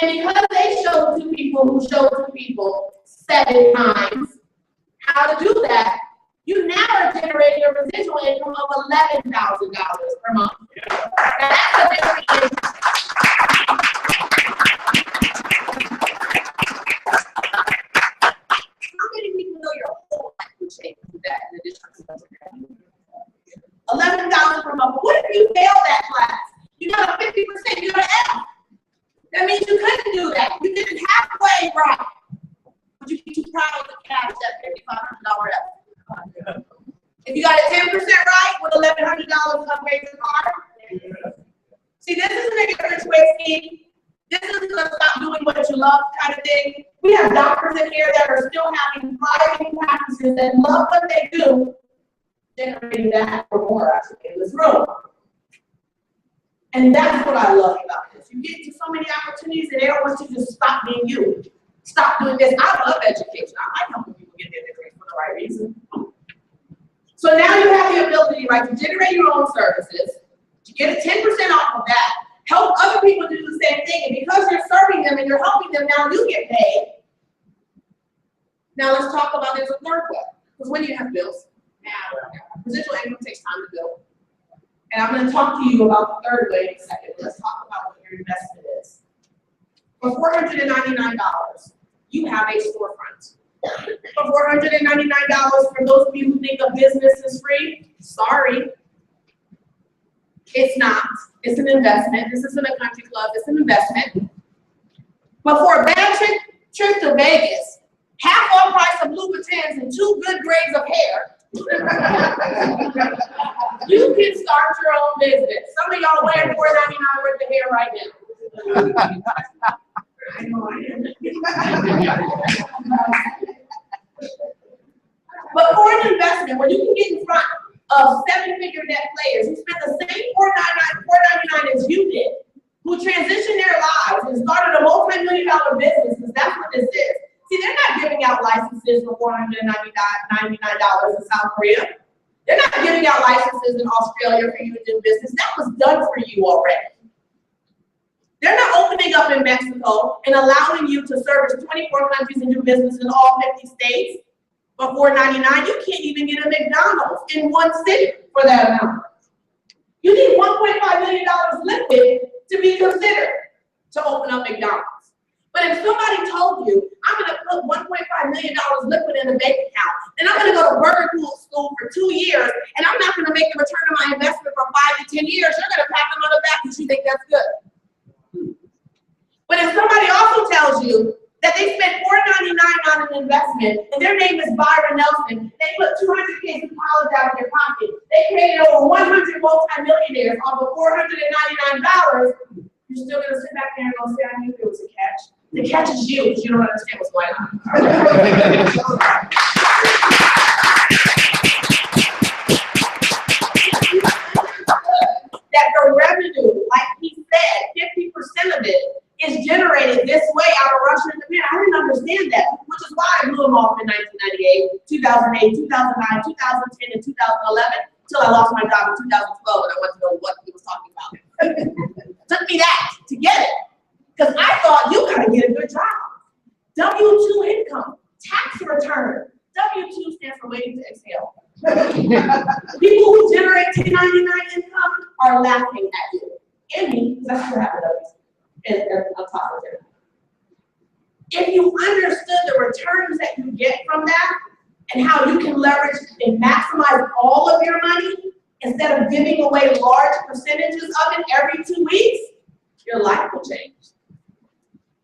And because they showed 2 people who showed 2 people 7 times how to do that, you now are generating a residual income of $11,000 per month. Now that's a different thing. How many people know your whole life would change with that in addition to $11,000 per month? What if you fail that class? You got a 50%, you got an F. That means you couldn't do that. You did it halfway right. Would you be too proud of the cash that $5,500 F? If you got it 10% right with $1,100 upgrade your car. See, this isn't a get rich way scheme. This isn't a stop doing what you love kind of thing. We have doctors in here that are still having thriving practices that love what they do, generating that for more actually in this room. And that's what I love about this. You get to so many opportunities and they don't want you to just stop being you. Stop doing this. I love education. I like helping people get their degrees for the right reason. So now you have the ability, right, to generate your own services, to get a 10% off of that, help other people do the same thing, and because you're serving them and you're helping them, now you get paid. Now let's talk about there's a third way, because when you have bills, now residual income takes time to build. And I'm going to talk to you about the third way in a second. Let's talk about what your investment is. For $499, you have a storefront. For $499, for those of you who think a business is free, sorry. It's not. It's an investment. This isn't a country club. It's an investment. But for a bad trip to Vegas, half off price of Louboutins and 2 good grades of hair, you can start your own business. Some of y'all wearing $4.99 worth of hair right now. I know I am. But for an investment, where you can get in front of 7-figure net players who spent the same $4.99 as you did, who transitioned their lives and started a multi-million-dollar business, because that's what this is. See, they're not giving out licenses for $499 in South Korea. They're not giving out licenses in Australia for you to do business. That was done for you already. They're not opening up in Mexico and allowing you to service 24 countries and do business in all 50 states for $4.99. You can't even get a McDonald's in one city for that amount. You need $1.5 million liquid to be considered to open up McDonald's. But if somebody told you, I'm going to put $1.5 million liquid in a bank account, then I'm going to go to Burger School for 2 years, and I'm not going to make the return on my investment for 5 to 10 years, you're going to pat them on the back and you think that's good. But if somebody also tells you that they spent $4.99 on an investment, and their name is Byron Nelson, they put 200K of college out of their pocket, they created over 100 multimillionaires off of $499, you're still gonna sit back there and go say, I knew there was a catch. The catch is you, because you don't understand what's going on. That the revenue, like he said, 50% of it is generated this way out of Russia and Japan. I didn't understand that, which is why I blew them off in 1998, 2008, 2009, 2010, and 2011, until I lost my job in 2012 and I wanted to know what he was talking about. Took me that to get it, because I thought you gotta get a good job. W-2 income, tax return. W-2 stands for waiting to exhale. People who generate 1099 income are laughing at you. And me, because that's what happened on top of it. If you understood the returns that you get from that and how you can leverage and maximize all of your money instead of giving away large percentages of it every 2 weeks, your life will change.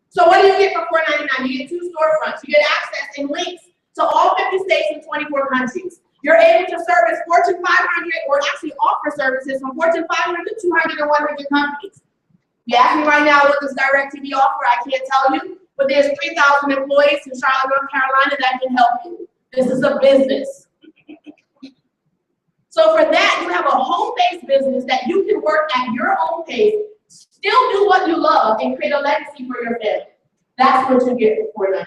So what do you get for $4.99? You get 2 storefronts. You get access and links to all 50 states and 24 countries. You're able to service Fortune 500 or actually offer services from Fortune 500 to 200 and 100 companies. You ask me right now what does DirecTV offer, I can't tell you, but there's 3,000 employees in Charlotte, North Carolina that can help you. This is a business. So for that, you have a home-based business that you can work at your own pace, still do what you love, and create a legacy for your family. That's what you get for $4.99.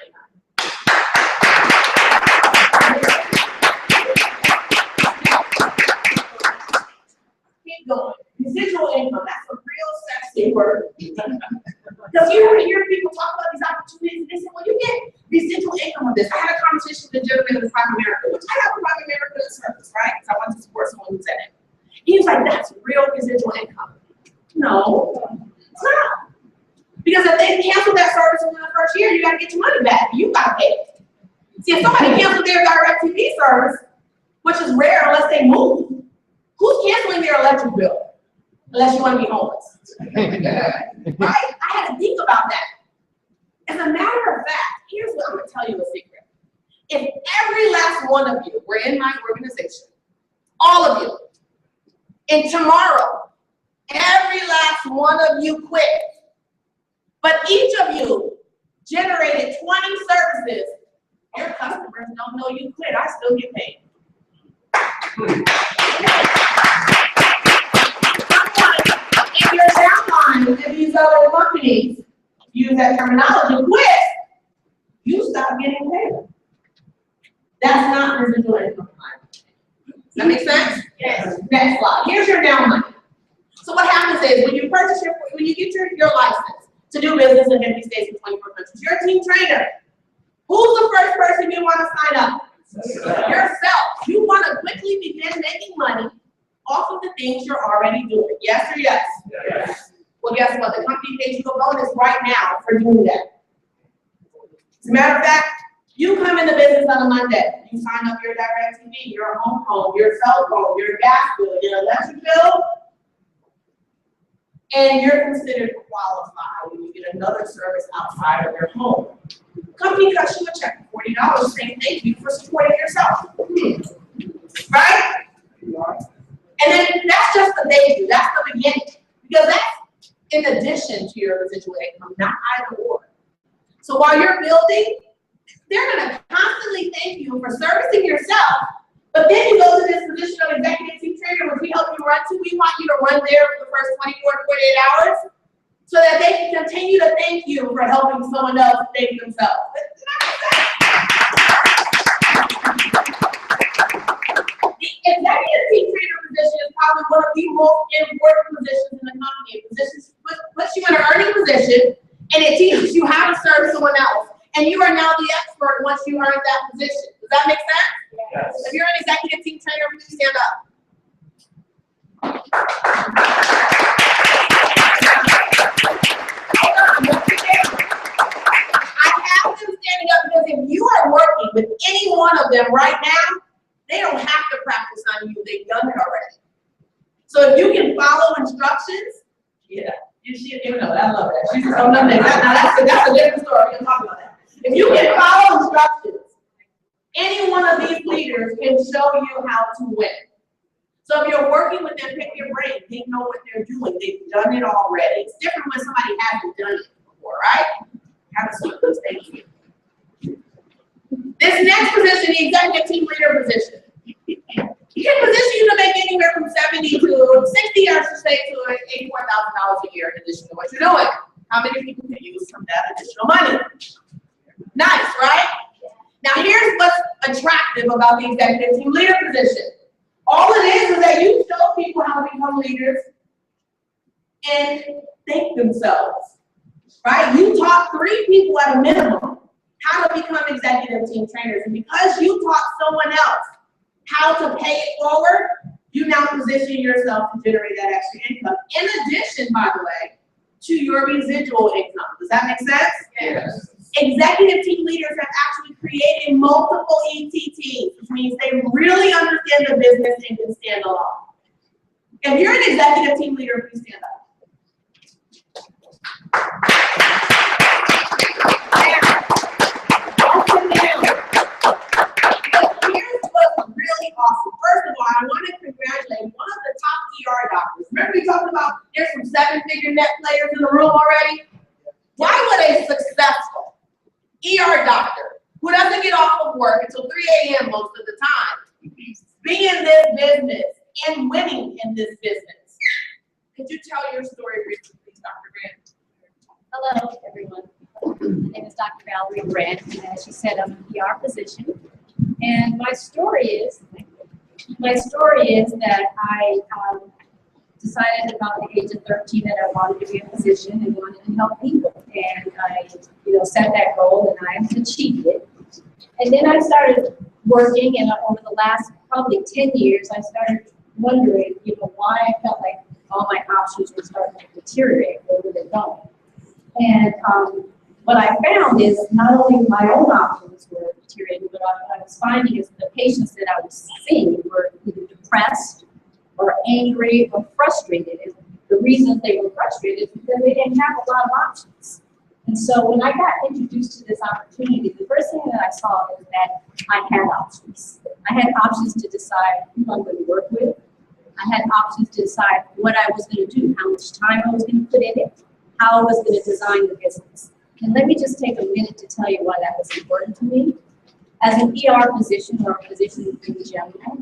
Keep going. Residual income, that's a real sexy word. Because you ever hear people talk about these opportunities, and they say, well, you get residual income with this. I had a conversation with a gentleman in Prime America, which I have a Prime America service, right? Because I want to support someone who's in it. He was like, that's real residual income. No, it's not. Because if they cancel that service within the first year, you got to get your money back. You got to pay it. See, if somebody canceled their DirecTV service, which is rare unless they move, who's canceling their electric bill? Unless you want to be homeless. Right? I had to think about that. As a matter of fact, here's what I'm going to tell you a secret. If every last one of you were in my organization, all of you, and tomorrow, every last one of you quit, but each of you generated 20 services, your customers don't know you quit. I still get paid. If you're downline and these other companies use that terminology, quit, you stop getting paid. That's not residual income. Does that make sense? Yes. Next slide. Here's your downline. So what happens is when you purchase when you get your license to do business in 50 states and 24 countries, you're a team trainer. Who's the first person you want to sign up? Yourself. You want to quickly begin making money off of the things you're already doing. Yes or yes? Yes. Well, guess what? The company pays you a bonus right now for doing that. As a matter of fact, you come into business on a Monday. You sign up your DirecTV, your home phone, your cell phone, your gas bill, your electric bill, and you're considered qualified when you get another service outside of your home. Company cuts you a check for $40 saying thank you for supporting yourself. Right? And then that's just the debut, that's the beginning. Because that's in addition to your residual income, not either or. So while you're building, they're gonna constantly thank you for servicing yourself, but then you go to this position of executive team trainer, which we help you run to. We want you to run there for the first 24 to 48 hours so that they can continue to thank you for helping someone else thank themselves. The executive team trainer position is probably one of the most important positions in the company. It puts you in an earning position, and it teaches you how to serve someone else. And you are now the expert once you earn that position. Does that make sense? Yes. If you're an executive team trainer, please stand up. I have them standing up because if you are working with any one of them right now, they don't have to practice on you. They've done it already. So if you can follow instructions, yeah, You see, you know, I love that. She's on Monday. That's a different story. We'll talk about that. If you can follow instructions, any one of these leaders can show you how to win. So if you're working with them, pick your brain. They know what they're doing. They've done it already. It's different when somebody hasn't done it before, right? Have a seat, please. Thank you. This next position, the executive team leader position. It can position you to make anywhere from 70 to 60 hours to say to $84,000 a year in addition to what you're doing. How many people can use some of that additional money? Nice, right? Now here's what's attractive about the executive team leader position. All it is that you show people how to become leaders and think themselves, right? You taught 3 people at a minimum how to become executive team trainers. And because you taught someone else how to pay it forward, you now position yourself to generate that extra income. In addition, by the way, to your residual income. Does that make sense? Yes. Executive team leaders have actually created multiple ETTs, which means they really understand the business and can stand alone. If you're an executive team leader, please stand up. Here's what's really awesome. First of all, I want to congratulate one of the top ER doctors. Remember we talked about there's some 7-figure net players in the room already? Why would a successful ER doctor who doesn't get off of work until 3 a.m. most of the time be in this business and winning in this business? Could you tell your story briefly, please, Dr. Grant? Hello, everyone. My name is Dr. Valerie Grant, and as she said, I'm in a PR position. And my story is that I decided about the age of 13 that I wanted to be a physician and wanted to help people. And I, set that goal and I achieved it. And then I started working, and over the last probably 10 years, I started wondering, why I felt like all my options were starting to deteriorate over the going. And what I found is not only my own options were deteriorating, but what I was finding is the patients that I was seeing were either depressed or angry or frustrated. And the reason they were frustrated is because they didn't have a lot of options. And so when I got introduced to this opportunity, the first thing that I saw is that I had options. I had options to decide who I'm going to work with. I had options to decide what I was going to do, how much time I was going to put in it, how I was going to design the business. And let me just take a minute to tell you why that was important to me. As an ER physician or a physician in general,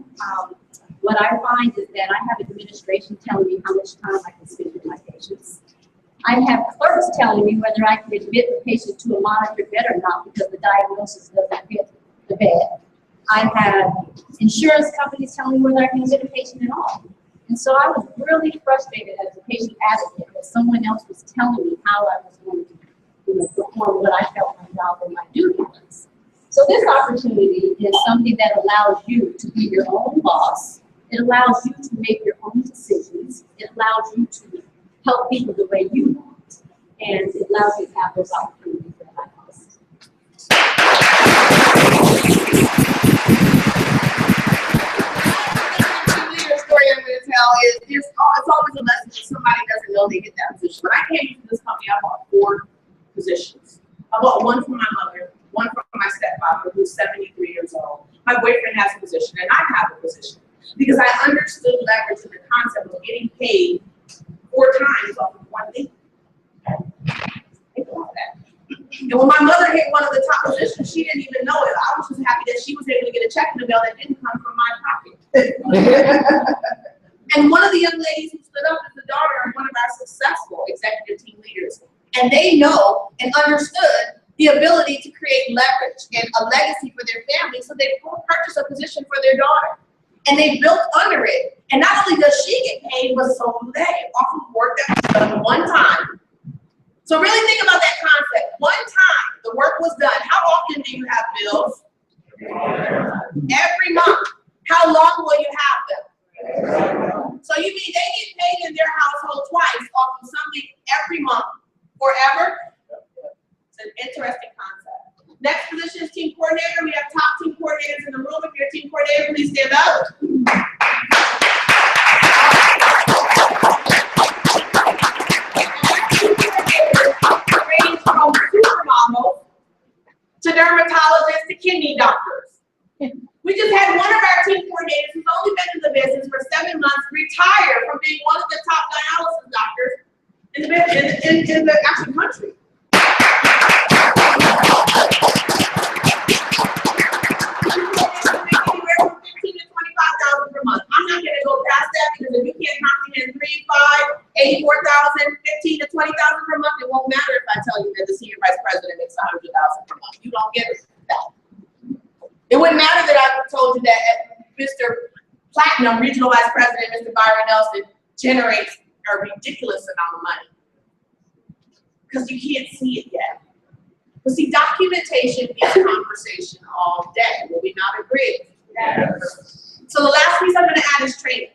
what I find is that I have administration telling me how much time I can spend with my patients. I have clerks telling me whether I can admit the patient to a monitored bed or not because the diagnosis doesn't fit the bed. I have insurance companies telling me whether I can admit a patient at all. And so I was really frustrated as a patient advocate that someone else was telling me how I was going to perform what I felt my job or my duty was. So this opportunity is something that allows you to be your own boss. It allows you to make your own decisions. It allows you to help people the way you want. And it allows you to have those opportunities that I lost. The story I'm going to tell is it's always a lesson that somebody doesn't know they get that position. When I came to this company, I bought 4 positions. I bought one from my mother, one from my stepfather, who's 73 years old. My boyfriend has a position, and I have a position. Because I understood leverage and the concept of getting paid 4 times off of one thing. Think about that. And when my mother hit one of the top positions, she didn't even know it. I was just happy that she was able to get a check in the mail that didn't come from my pocket. And one of the young ladies who stood up is the daughter of one of our successful executive team leaders. And they know and understood the ability to create leverage and a legacy for their family, so they purchased a position for their daughter. And they built under it. And not only does she get paid, but so do they off of work that was done one time. So really think about that concept. One time the work was done. How often do you have bills? Every month. How long will you have them? So you mean they get paid in their household twice off of something every month, forever? It's an interesting concept. Next position is team coordinator. We have top team coordinators in the room. If you're a team coordinator, please stand up. And we're kidney doctors. We just had one of our team coordinators who's only been in the business for 7 months retire from being one of the top dialysis doctors in the actual country. Anywhere from 15 to 25,000 per month. I'm not gonna go past that because if you can't comprehend 3, 5, 84,000, 15 to 20,000 per month, it won't matter if I tell you that the senior vice president makes 100,000 per month. You don't get that. It wouldn't matter that I told you that Mr. Platinum, regional vice president, Mr. Byron Nelson, generates a ridiculous amount of money. Because you can't see it yet. But see, documentation is conversation all day. Will we not agree? Yes. So the last piece I'm going to add is training.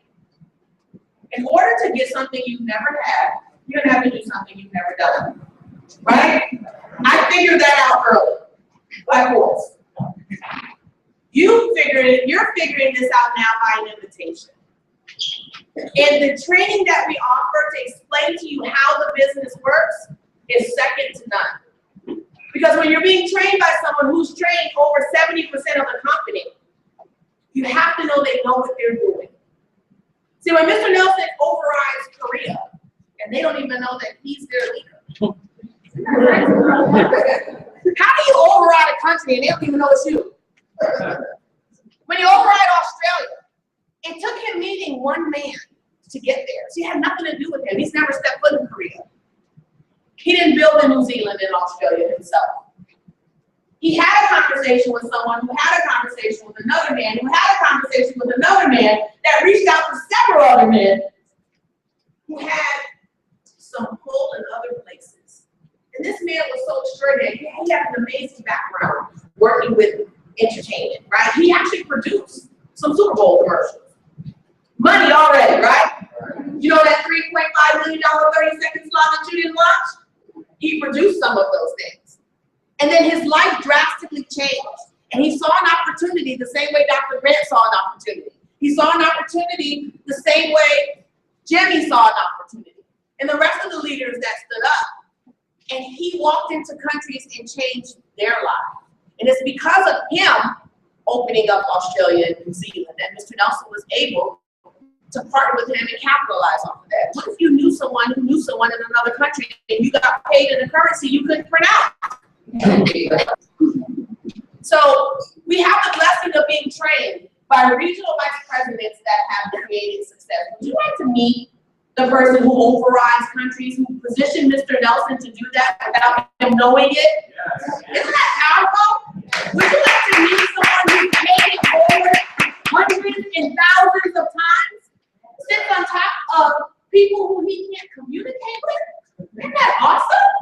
In order to get something you've never had, you're going to have to do something you've never done. Right? I figured that out early. By force. You're figuring this out now by an invitation. And the training that we offer to explain to you how the business works is second to none. Because when you're being trained by someone who's trained over 70% of the company, you have to know they know what they're doing. See, when Mr. Nelson overrides Korea, and they don't even know that he's their leader. How do you override a country and they don't even know it's you? When you override Australia, it took him meeting one man to get there. So it had nothing to do with him. He's never stepped foot in Korea. He didn't build in New Zealand and Australia himself. He had a conversation with someone who had a conversation with another man who had a conversation with another man that reached out to several other men who had some pull in other places. And this man was so extraordinary. He had an amazing background working with entertainment, right? He actually produced some Super Bowl commercials. Money already, right? You know that $3.5 million 30-second slot that you didn't watch? He produced some of those things. And then his life drastically changed. And he saw an opportunity the same way Dr. Grant saw an opportunity. He saw an opportunity the same way Jimmy saw an opportunity. And the rest of the leaders that stood up. And he walked into countries and changed their lives. And it's because of him opening up Australia and New Zealand that Mr. Nelson was able to partner with him and capitalize off of that. What if you knew someone who knew someone in another country and you got paid in a currency you couldn't pronounce? So we have the blessing of being trained by regional vice presidents that have created success. Would you like to meet the person who overrides countries, who positioned Mr. Nelson to do that without him knowing it? Yes. Isn't that powerful? Would you like to meet someone who's made it forward hundreds and thousands of times, sits on top of people who he can't communicate with? Isn't that awesome?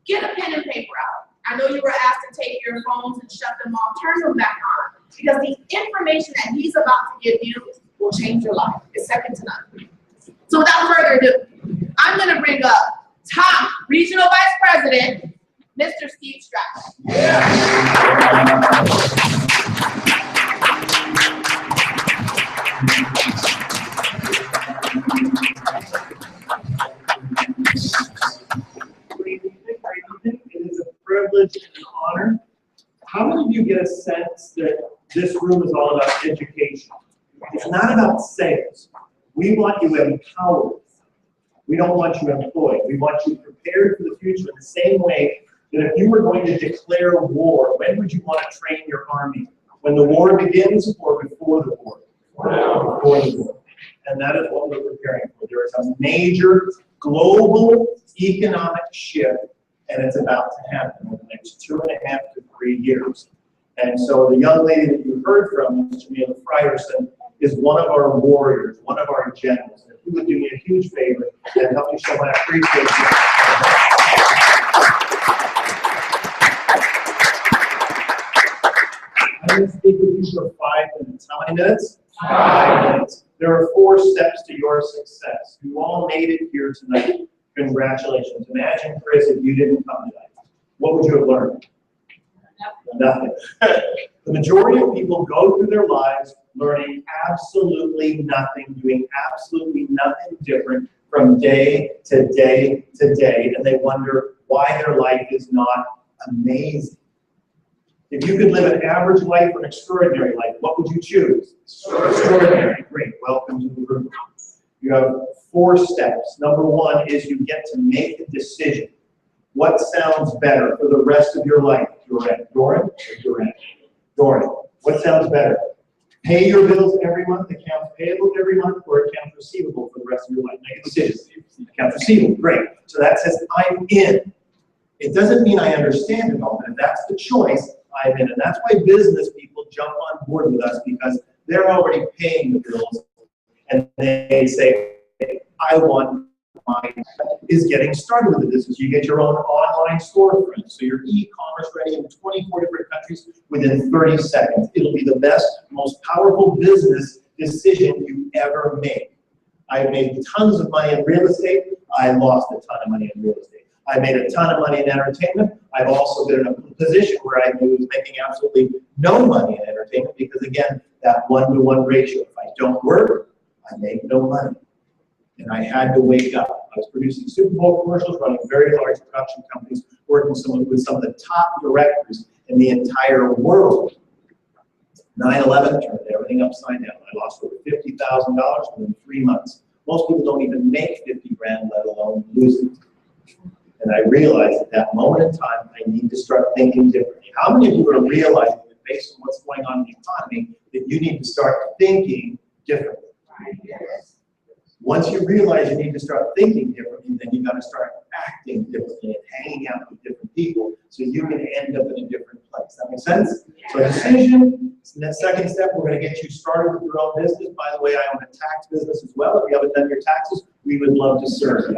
Get a pen and paper out. I know you were asked to take your phones and shut them off, turn them back on, because the information that he's about to give you will change your life. It's second to none. So without further ado, I'm going to bring up top regional vice president, Mr. Steve Stratton. It is a privilege and an honor. How many of you get a sense that this room is all about education? It's not about sales. We want you empowered. We don't want you employed. We want you prepared for the future in the same way that if you were going to declare war, when would you want to train your army? When the war begins or before the war? Before the war. And that is what we're preparing for. There is a major global economic shift, and it's about to happen in the next 2.5 to 3 years. And so the young lady that you heard from, Ms. Jamila Frierson, is one of our warriors, one of our generals. And if you would do me a huge favor and help me show my appreciation. I'm going to speak with you for 5 minutes. How many minutes? 5 minutes. There are 4 steps to your success. You all made it here tonight. Congratulations. Imagine, Chris, if you didn't come tonight. What would you have learned? Nothing. The majority of people go through their lives learning absolutely nothing, doing absolutely nothing different from day to day to day, and they wonder why their life is not amazing. If you could live an average life or an extraordinary life, what would you choose? Extraordinary. Great. Welcome to the group. You have 4 steps. Number 1 is you get to make a decision. What sounds better for the rest of your life? Doran or Duran? Doran. What sounds better? Pay your bills every month, accounts payable every month, or accounts receivable for the rest of your life? Make a decision. Accounts receivable, great. So that says I'm in. It doesn't mean I understand it all, but if that's the choice, I'm in. And that's why business people jump on board with us, because they're already paying the bills and they say, I want mine. Is getting started with the business. You get your own online storefront. So you're e-commerce ready in 24 different countries within 30 seconds. It'll be the best, most powerful business decision you ever make. I made tons of money in real estate. I lost a ton of money in real estate. I made a ton of money in entertainment. I've also been in a position where I was making absolutely no money in entertainment because, again, that 1-to-1 ratio. If I don't work, I make no money. And I had to wake up. I was producing Super Bowl commercials, running very large production companies, working with some of the top directors in the entire world. 9/11 turned everything upside down. I lost over $50,000 within 3 months. Most people don't even make 50 grand, let alone lose it. And I realized at that moment in time, I need to start thinking differently. How many of you are realizing that based on what's going on in the economy, that you need to start thinking differently? Once you realize you need to start thinking differently, then you got to start acting differently and hanging out with different people so you can end up in a different place. That makes sense? So decision, the second step, we're going to get you started with your own business. By the way, I own a tax business as well. If you haven't done your taxes, we would love to serve you.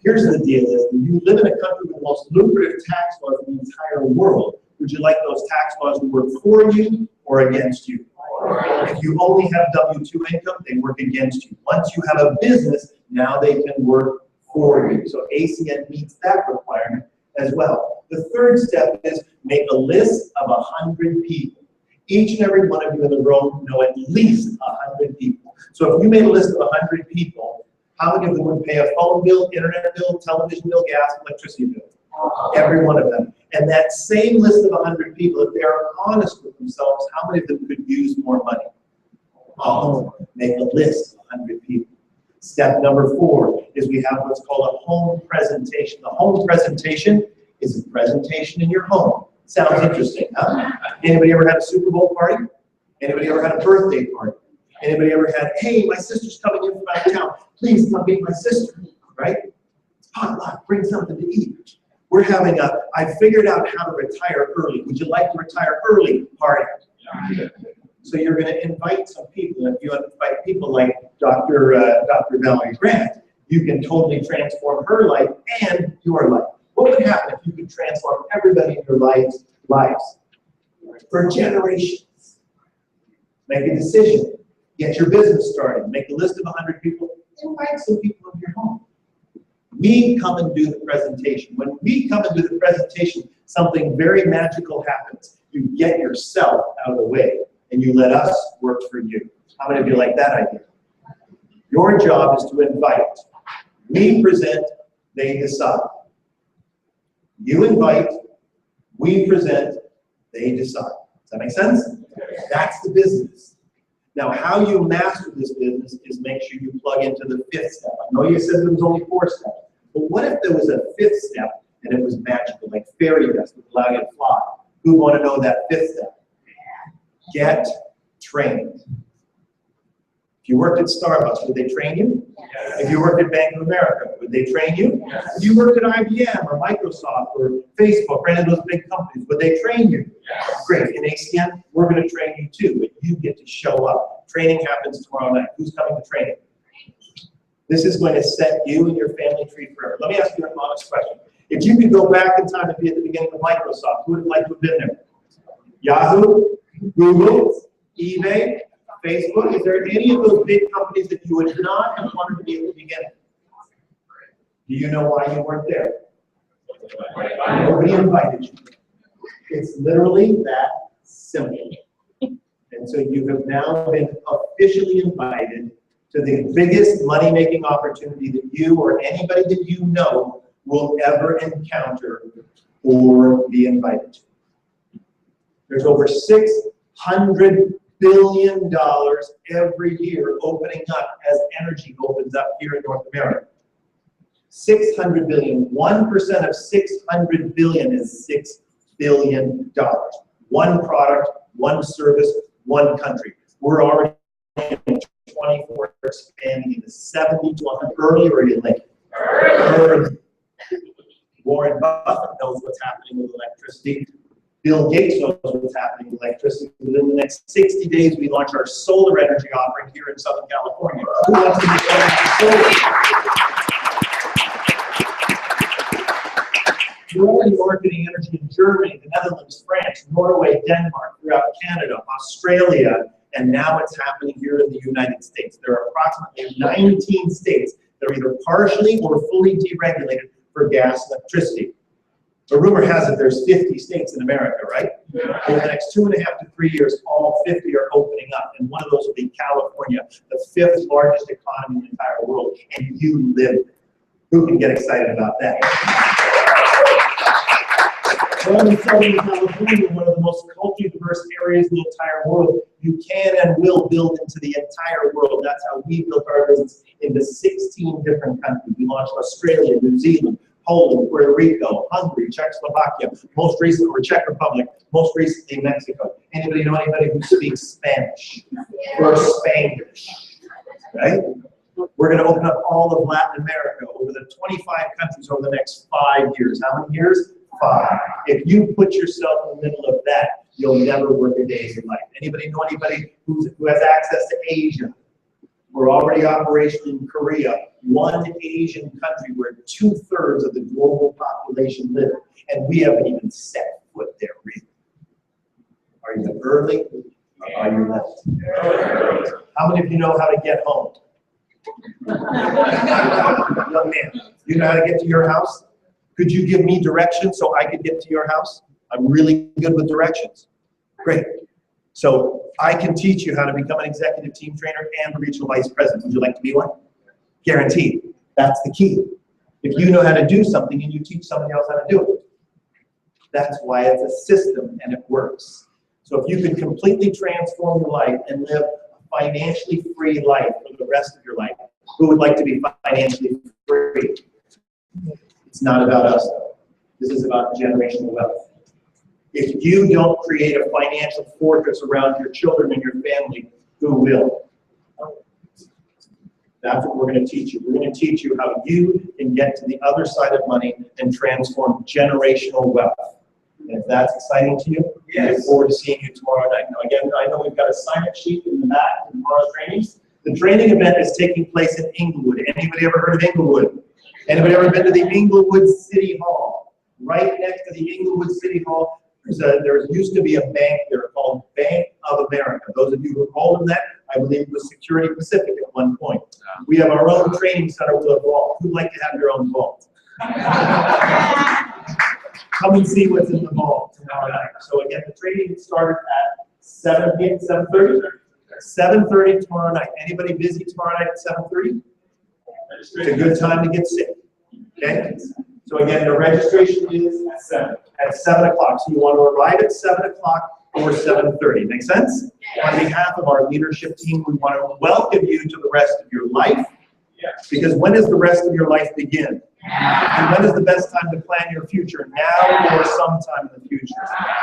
Here's the deal: is you live in a country with the most lucrative tax laws in the entire world. Would you like those tax laws to work for you or against you? If you only have W-2 income, they work against you. Once you have a business, now they can work for you. So ACN meets that requirement as well. The third step is make a list of 100 people. Each and every one of you in the room know at least 100 people. So if you made a list of 100 people, how many of them would pay a phone bill, internet bill, television bill, gas, electricity bill? Every one of them. And that same list of 100 people, if they are honest with themselves, how many of them could use more money? Oh, make a list of 100 people. Step number 4 is we have what's called a home presentation. The home presentation is a presentation in your home. Sounds interesting, huh? Anybody ever had a Super Bowl party? Anybody ever had a birthday party? Anybody ever had, hey, my sister's coming in from out of town. Please come meet my sister, right? It's potluck, bring something to eat. We're having I figured out how to retire early. Would you like to retire early party? So you're going to invite some people. If you invite people like Dr. Valerie Grant, you can totally transform her life and your life. What would happen if you could transform everybody in your lives for generations? Make a decision. Get your business started. Make a list of 100 people. Invite some people into your home. We come and do the presentation. When we come and do the presentation, something very magical happens. You get yourself out of the way, and you let us work for you. How many of you like that idea? Your job is to invite. We present, they decide. You invite, we present, they decide. Does that make sense? That's the business. Now, how you master this business is make sure you plug into the 5th step. I know you said there was only 4 steps, but what if there was a 5th step and it was magical, like fairy dust would allow you to fly? Who want to know that 5th step? Get trained. If you worked at Starbucks, would they train you? Yes. If you worked at Bank of America, would they train you? Yes. If you worked at IBM or Microsoft or Facebook, or any of those big companies, would they train you? Yes. Great. In ACN, we're going to train you too, but you get to show up. Training happens tomorrow night. Who's coming to training? This is going to set you and your family tree forever. Let me ask you an honest question. If you could go back in time and be at the beginning of Microsoft, who would like to have been there? Yahoo, Google, eBay, Facebook? Is there any of those big companies that you would not have wanted to be at the beginning? Do you know why you weren't there? Nobody invited you. It's literally that simple. And so you have now been officially invited to the biggest money-making opportunity that you or anybody that you know will ever encounter or be invited to. There's over $600 billion every year opening up as energy opens up here in North America. 600 billion. 1% of 600 billion is $6 billion. One product, one service, one country. We're already in 24, expanding into 70 to 100. Early or are you late? Early. Warren Buffett knows what's happening with electricity. Bill Gates knows what's happening with electricity. Within the next 60 days, we launch our solar energy offering here in Southern California. Who wants to be solar? We're already marketing energy in Germany, the Netherlands, France, Norway, Denmark, throughout Canada, Australia, and now it's happening here in the United States. There are approximately 19 states that are either partially or fully deregulated for gas and electricity. The rumor has it there's 50 states in America, right? Over the next 2.5 to 3 years, all 50 are opening up, and one of those will be California, the 5th largest economy in the entire world, and you live there. Who can get excited about that? Well, in Southern California, one of the most culturally diverse areas in the entire world, you can and will build into the entire world. That's how we built our business into 16 different countries. We launched Australia, New Zealand, Poland, Puerto Rico, Hungary, Czechoslovakia, most recently, or Czech Republic, most recently Mexico. Anybody know anybody who speaks Spanish or Spanglish, right? We're going to open up all of Latin America over the 25 countries over the next 5 years. How many years? 5. If you put yourself in the middle of that, you'll never work a day in your life. Anybody know anybody who has access to Asia? We're already operational in Korea, one Asian country where 2/3 of the global population live, and we haven't even set foot there, really. Are you early or are you late? How many of you know how to get home? Young man, you know how to get to your house? Could you give me directions so I could get to your house? I'm really good with directions. Great. So I can teach you how to become an executive team trainer and a regional vice president. Would you like to be one? Guaranteed. That's the key. If you know how to do something and you teach somebody else how to do it. That's why it's a system and it works. So if you can completely transform your life and live a financially free life for the rest of your life, who would like to be financially free? It's not about us, though. This is about generational wealth. If you don't create a financial fortress around your children and your family, who will? That's what we're going to teach you. We're going to teach you how you can get to the other side of money and transform generational wealth. And if that's exciting to you, I look forward to seeing you tomorrow night. Now, again, I know we've got a sign-up sheet in the back for tomorrow's trainings. The training event is taking place in Inglewood. Anybody ever heard of Inglewood? Anybody ever been to the Inglewood City Hall? Right next to the Inglewood City Hall, there used to be a bank there called Bank of America. Those of you who called them that, I believe it was Security Pacific at one point. We have our own training center with a vault. Who'd like to have your own vault? Come and see what's in the vault tomorrow night. So again, the training started at 7:30? 7:30 tomorrow night. Anybody busy tomorrow night at 7:30? It's a good time to get sick. Okay? So again, the registration is at 7 o'clock. So you want to arrive at 7 o'clock or 7:30. Make sense? On behalf of our leadership team, we want to welcome you to the rest of your life. Because when does the rest of your life begin? And when is the best time to plan your future? Now or sometime in the future?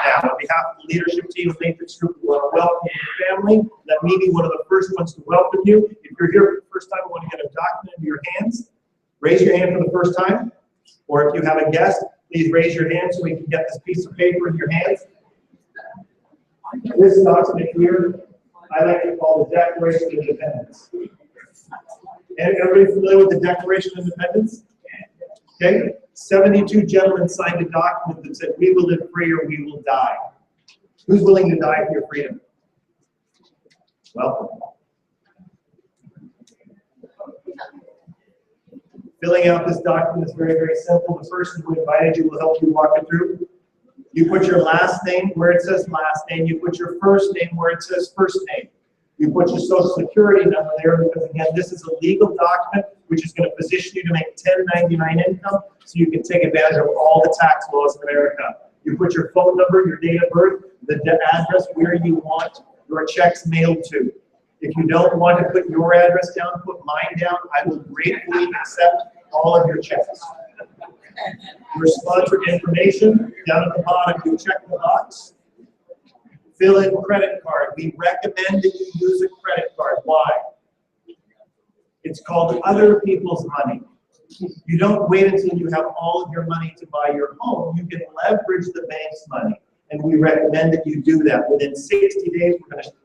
Now, on behalf of the leadership team of Matrix Group, we want to welcome your family. Let me be one of the first ones to welcome you. If you're here for the first time and want to get a document into your hands, raise your hand for the first time. Or if you have a guest, please raise your hand so we can get this piece of paper in your hands. This document here, I like to call the Declaration of Independence. Everybody familiar with the Declaration of Independence? Okay, 72 gentlemen signed a document that said, we will live free or we will die. Who's willing to die for your freedom? Welcome. Filling out this document is very, very simple. The person who invited you will help you walk it through. You put your last name where it says last name. You put your first name where it says first name. You put your social security number there because again, this is a legal document which is going to position you to make 1099 income so you can take advantage of all the tax laws in America. You put your phone number, your date of birth, the address where you want your checks mailed to. If you don't want to put your address down, put mine down. I will gratefully accept all of your checks. Your sponsored information, down at the bottom, you check the box. Fill in credit card. We recommend that you use a credit card. Why? It's called other people's money. You don't wait until you have all of your money to buy your home. You can leverage the bank's money. And we recommend that you do that. Within 60 days,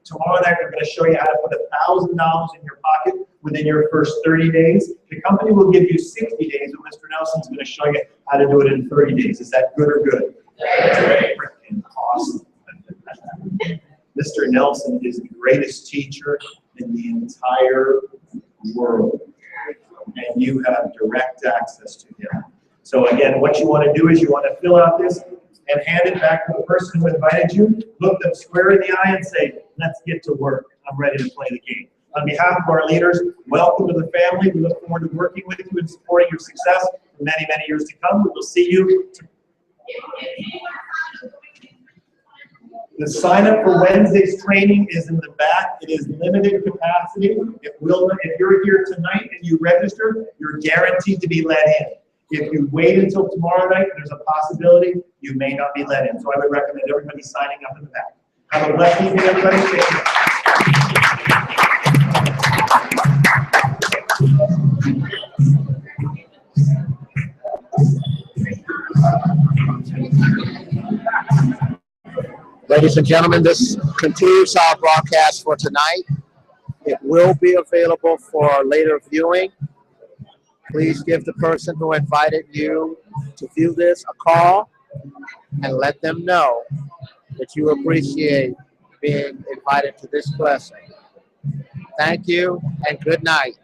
tomorrow night, we're going to show you how to put $1,000 in your pocket within your first 30 days. The company will give you 60 days, but Mr. Nelson's going to show you how to do it in 30 days. Is that good or good? Freaking awesome. Mr. Nelson is the greatest teacher in the entire world. And you have direct access to him. So again, what you want to do is you want to fill out this and hand it back to the person who invited you, look them square in the eye and say, let's get to work. I'm ready to play the game. On behalf of our leaders, welcome to the family. We look forward to working with you and supporting your success for many, many years to come. We will see you. The sign up for Wednesday's training is in the back. It is limited capacity. If you're here tonight and you register, you're guaranteed to be let in. If you wait until tomorrow night, there's a possibility you may not be let in. So I would recommend everybody signing up in the back. Have a blessed evening, everybody. Take care. Ladies and gentlemen, this concludes our broadcast for tonight. It will be available for later viewing. Please give the person who invited you to view this a call and let them know that you appreciate being invited to this blessing. Thank you and good night.